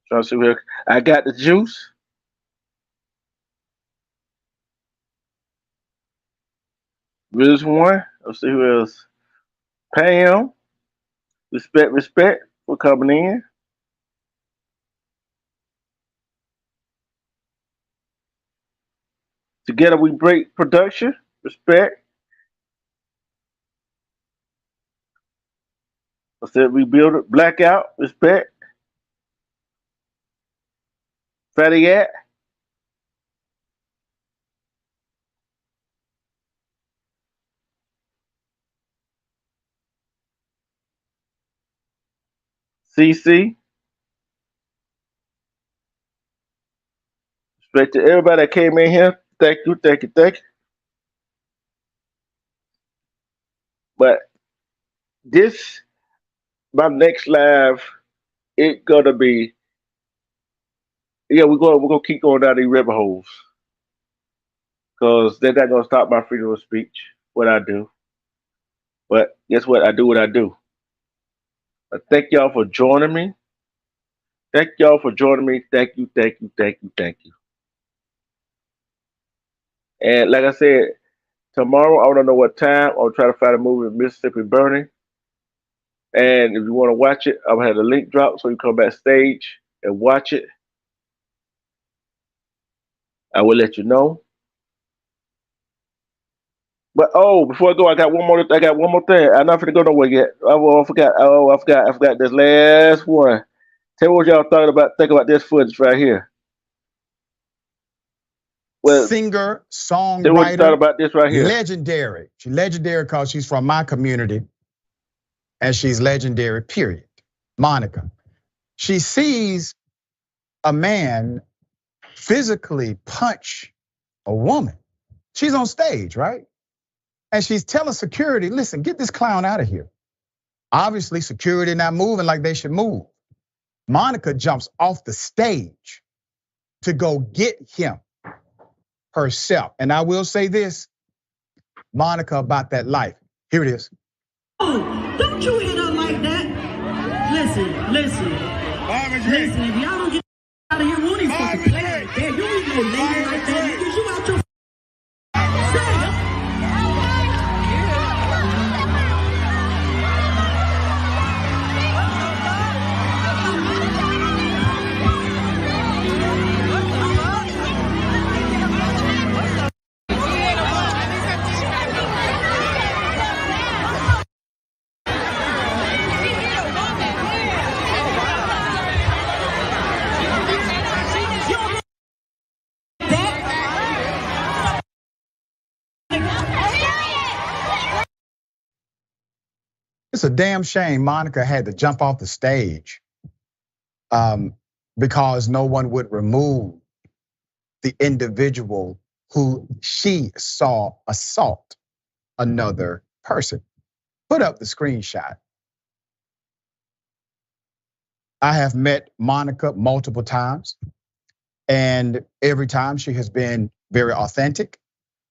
Speaker 1: trying to see where I got the juice. Willis One, let's see who else. Pam, respect for coming in. Together we break production, respect. I said we build it, blackout, respect. Fatty At. CC. Respect to everybody that came in here. Thank you. But this, my next live, it gonna be, yeah, we're gonna keep going down these rabbit holes. Because they're not gonna stop my freedom of speech, what I do. But guess what? I do what I do. But thank y'all for joining me. Thank y'all for joining me. Thank you. And like I said, tomorrow, I don't know what time, I'll try to find a movie, Mississippi Burning. And if you want to watch it, I'll have the link drop so you come backstage and watch it. I will let you know. But before I go, I got one more thing. I'm not gonna go nowhere yet. I forgot this last one. Tell me what y'all think about this footage right here. Well,
Speaker 2: singer, songwriter.
Speaker 1: Tell me what you thought about this right here.
Speaker 2: Legendary. She's legendary because she's from my community, and she's legendary. Period. Monica. She sees a man physically punch a woman. She's on stage, right? And she's telling security, listen, get this clown out of here. Obviously, security not moving like they should move. Monica jumps off the stage to go get him herself. And I will say this, Monica, about that life. Here it is.
Speaker 10: Oh, don't you hit her like that. Listen, if y'all don't get out of here, won't even fucking play like that. You ain't no lady like that, niggas. You out your
Speaker 2: It's a damn shame Monica had to jump off the stage because no one would remove the individual who she saw assault another person. Put up the screenshot. I have met Monica multiple times, and every time she has been very authentic.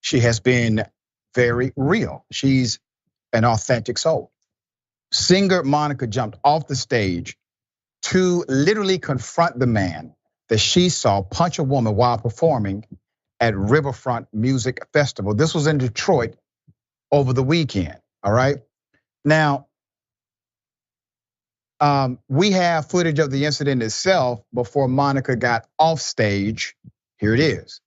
Speaker 2: She has been very real. She's an authentic soul. Singer Monica jumped off the stage to literally confront the man that she saw punch a woman while performing at Riverfront Music Festival. This was in Detroit over the weekend, all right? Now, we have footage of the incident itself before Monica got off stage. Here it is.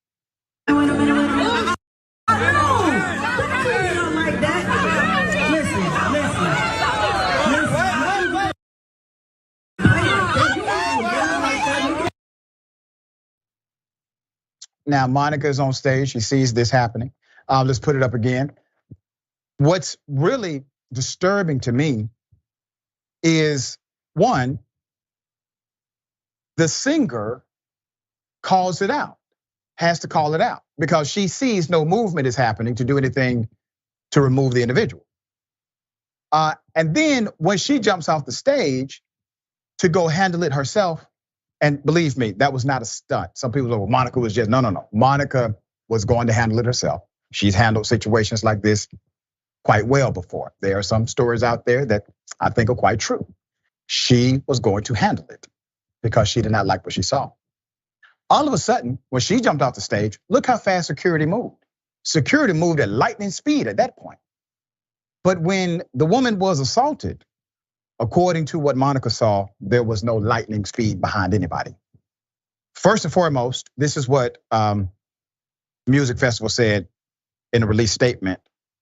Speaker 2: Now, Monica is on stage. She sees this happening. Let's put it up again. What's really disturbing to me is, one, the singer calls it out, has to call it out because she sees no movement is happening to do anything to remove the individual. And then when she jumps off the stage to go handle it herself, and believe me, that was not a stunt. Some people say, well, Monica was just, no. Monica was going to handle it herself. She's handled situations like this quite well before. There are some stories out there that I think are quite true. She was going to handle it because she did not like what she saw. All of a sudden, when she jumped off the stage, look how fast security moved. Security moved at lightning speed at that point. But when the woman was assaulted, according to what Monica saw, there was no lightning speed behind anybody. First and foremost, this is what Music Festival said in a release statement.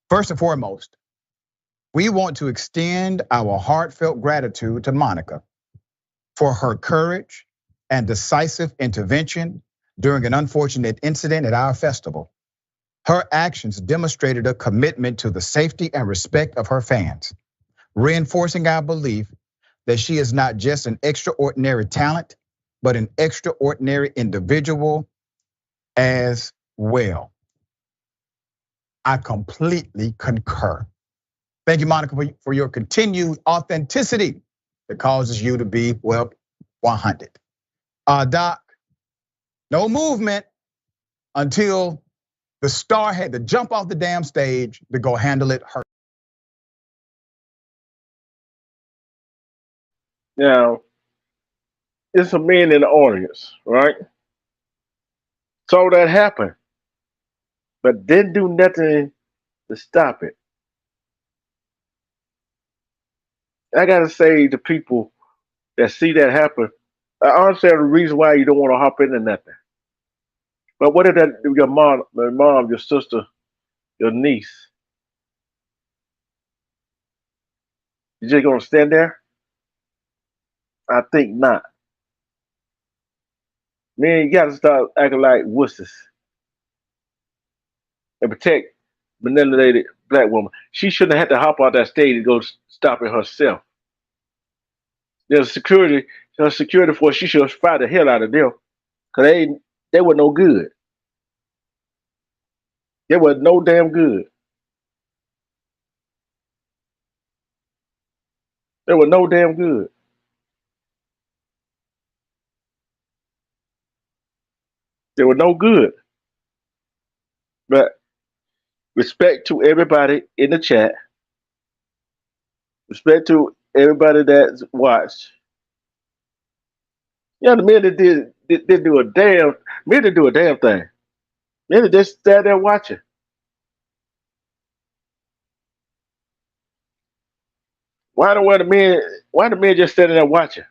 Speaker 2: First and foremost, we want to extend our heartfelt gratitude to Monica for her courage and decisive intervention during an unfortunate incident at our festival. Her actions demonstrated a commitment to the safety and respect of her fans, reinforcing our belief that she is not just an extraordinary talent, but an extraordinary individual as well. I completely concur. Thank you, Monica, for your continued authenticity that causes you to be, well, 100. Doc, no movement until the star had to jump off the damn stage to go handle it her.
Speaker 1: Now, it's a man in the audience, right? Saw that happen, but didn't do nothing to stop it. I gotta say to people that see that happen, I understand the reason why you don't want to hop into nothing. But what if that your mom, your sister, your niece? You just gonna stand there? I think not. Man, you gotta start acting like wusses and protect manipulated black woman. She shouldn't have had to hop out that stage and go stop it herself. There's security force. She should have fired the hell out of them, cause they were no good. They were no damn good. They were no damn good. They were no good. But respect to everybody in the chat. Respect to everybody that's watched. Yeah, the men that did do a damn thing. Men that just sat there watching. Why the men just standing there watching?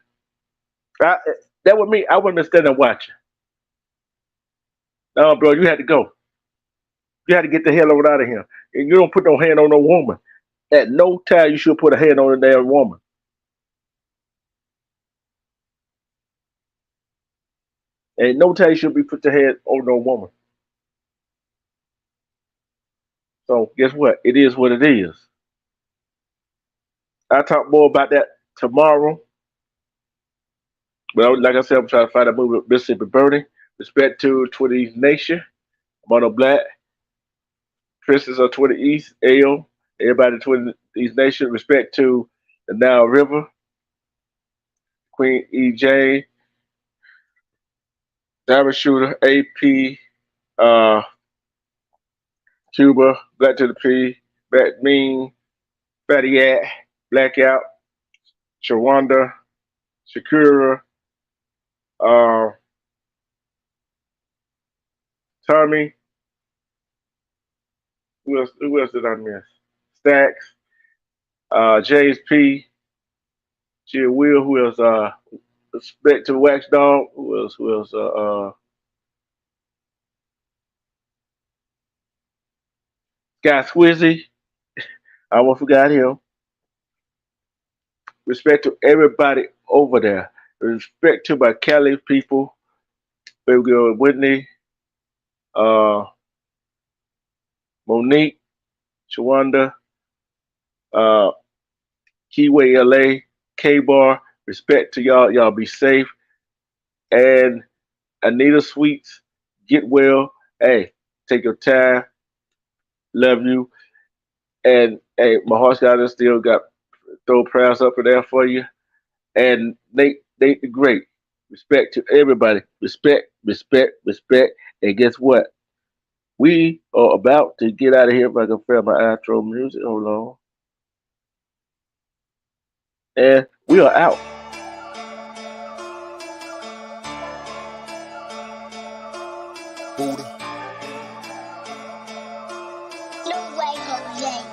Speaker 1: That was me. I wouldn't have standing there watching. No, bro, you had to go. You had to get the hell out of here. And you don't put no hand on no woman. At no time you should put a hand on a damn woman. Ain't no time you should be put your hand on no woman. So guess what? It is what it is. I'll talk more about that tomorrow. But like I said, I'm trying to find a movie with Mississippi Burning. Respect to 20 East Nation. Mono Black. Princess of 20 East. AO. Everybody 20 East Nation. Respect to the Nile River. Queen EJ. Diamond Shooter. AP. Cuba. Black to the P. Black Mean. Fatty At. Blackout. Shawanda. Shakira. Tommy. Who else did I miss? Stacks. James P. Jill Will. Who else? Respect to the Wax Dog. Who else? Guy Swizzy. I almost forgot him. Respect to everybody over there. Respect to my Cali people. Baby girl Whitney. Monique. Shawanda. Keyway LA. K-Bar. Respect to y'all. Y'all be safe. And Anita Sweets. Get well. Hey, take your time. Love you. And hey, my heart's got still got throw prayers up in there for you. And Nate the Great. Respect to everybody. Respect. And guess what? We are about to get out of here. If I can find my outro music. Hold on. And we are out.
Speaker 7: Buddha. No way, Jose.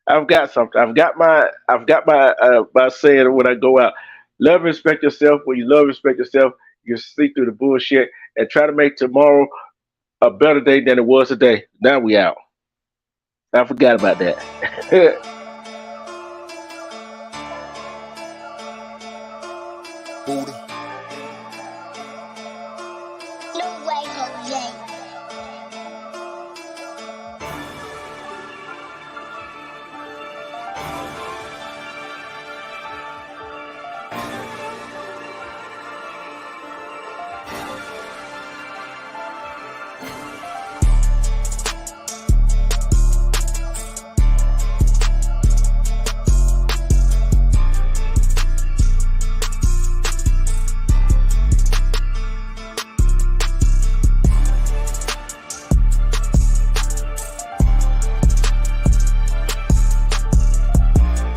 Speaker 1: I've got something. I've got my saying when I go out. Love and respect yourself. When you love and respect yourself, you see through the bullshit and try to make tomorrow a better day than it was today. Now we out. I forgot about that.
Speaker 7: Buddha.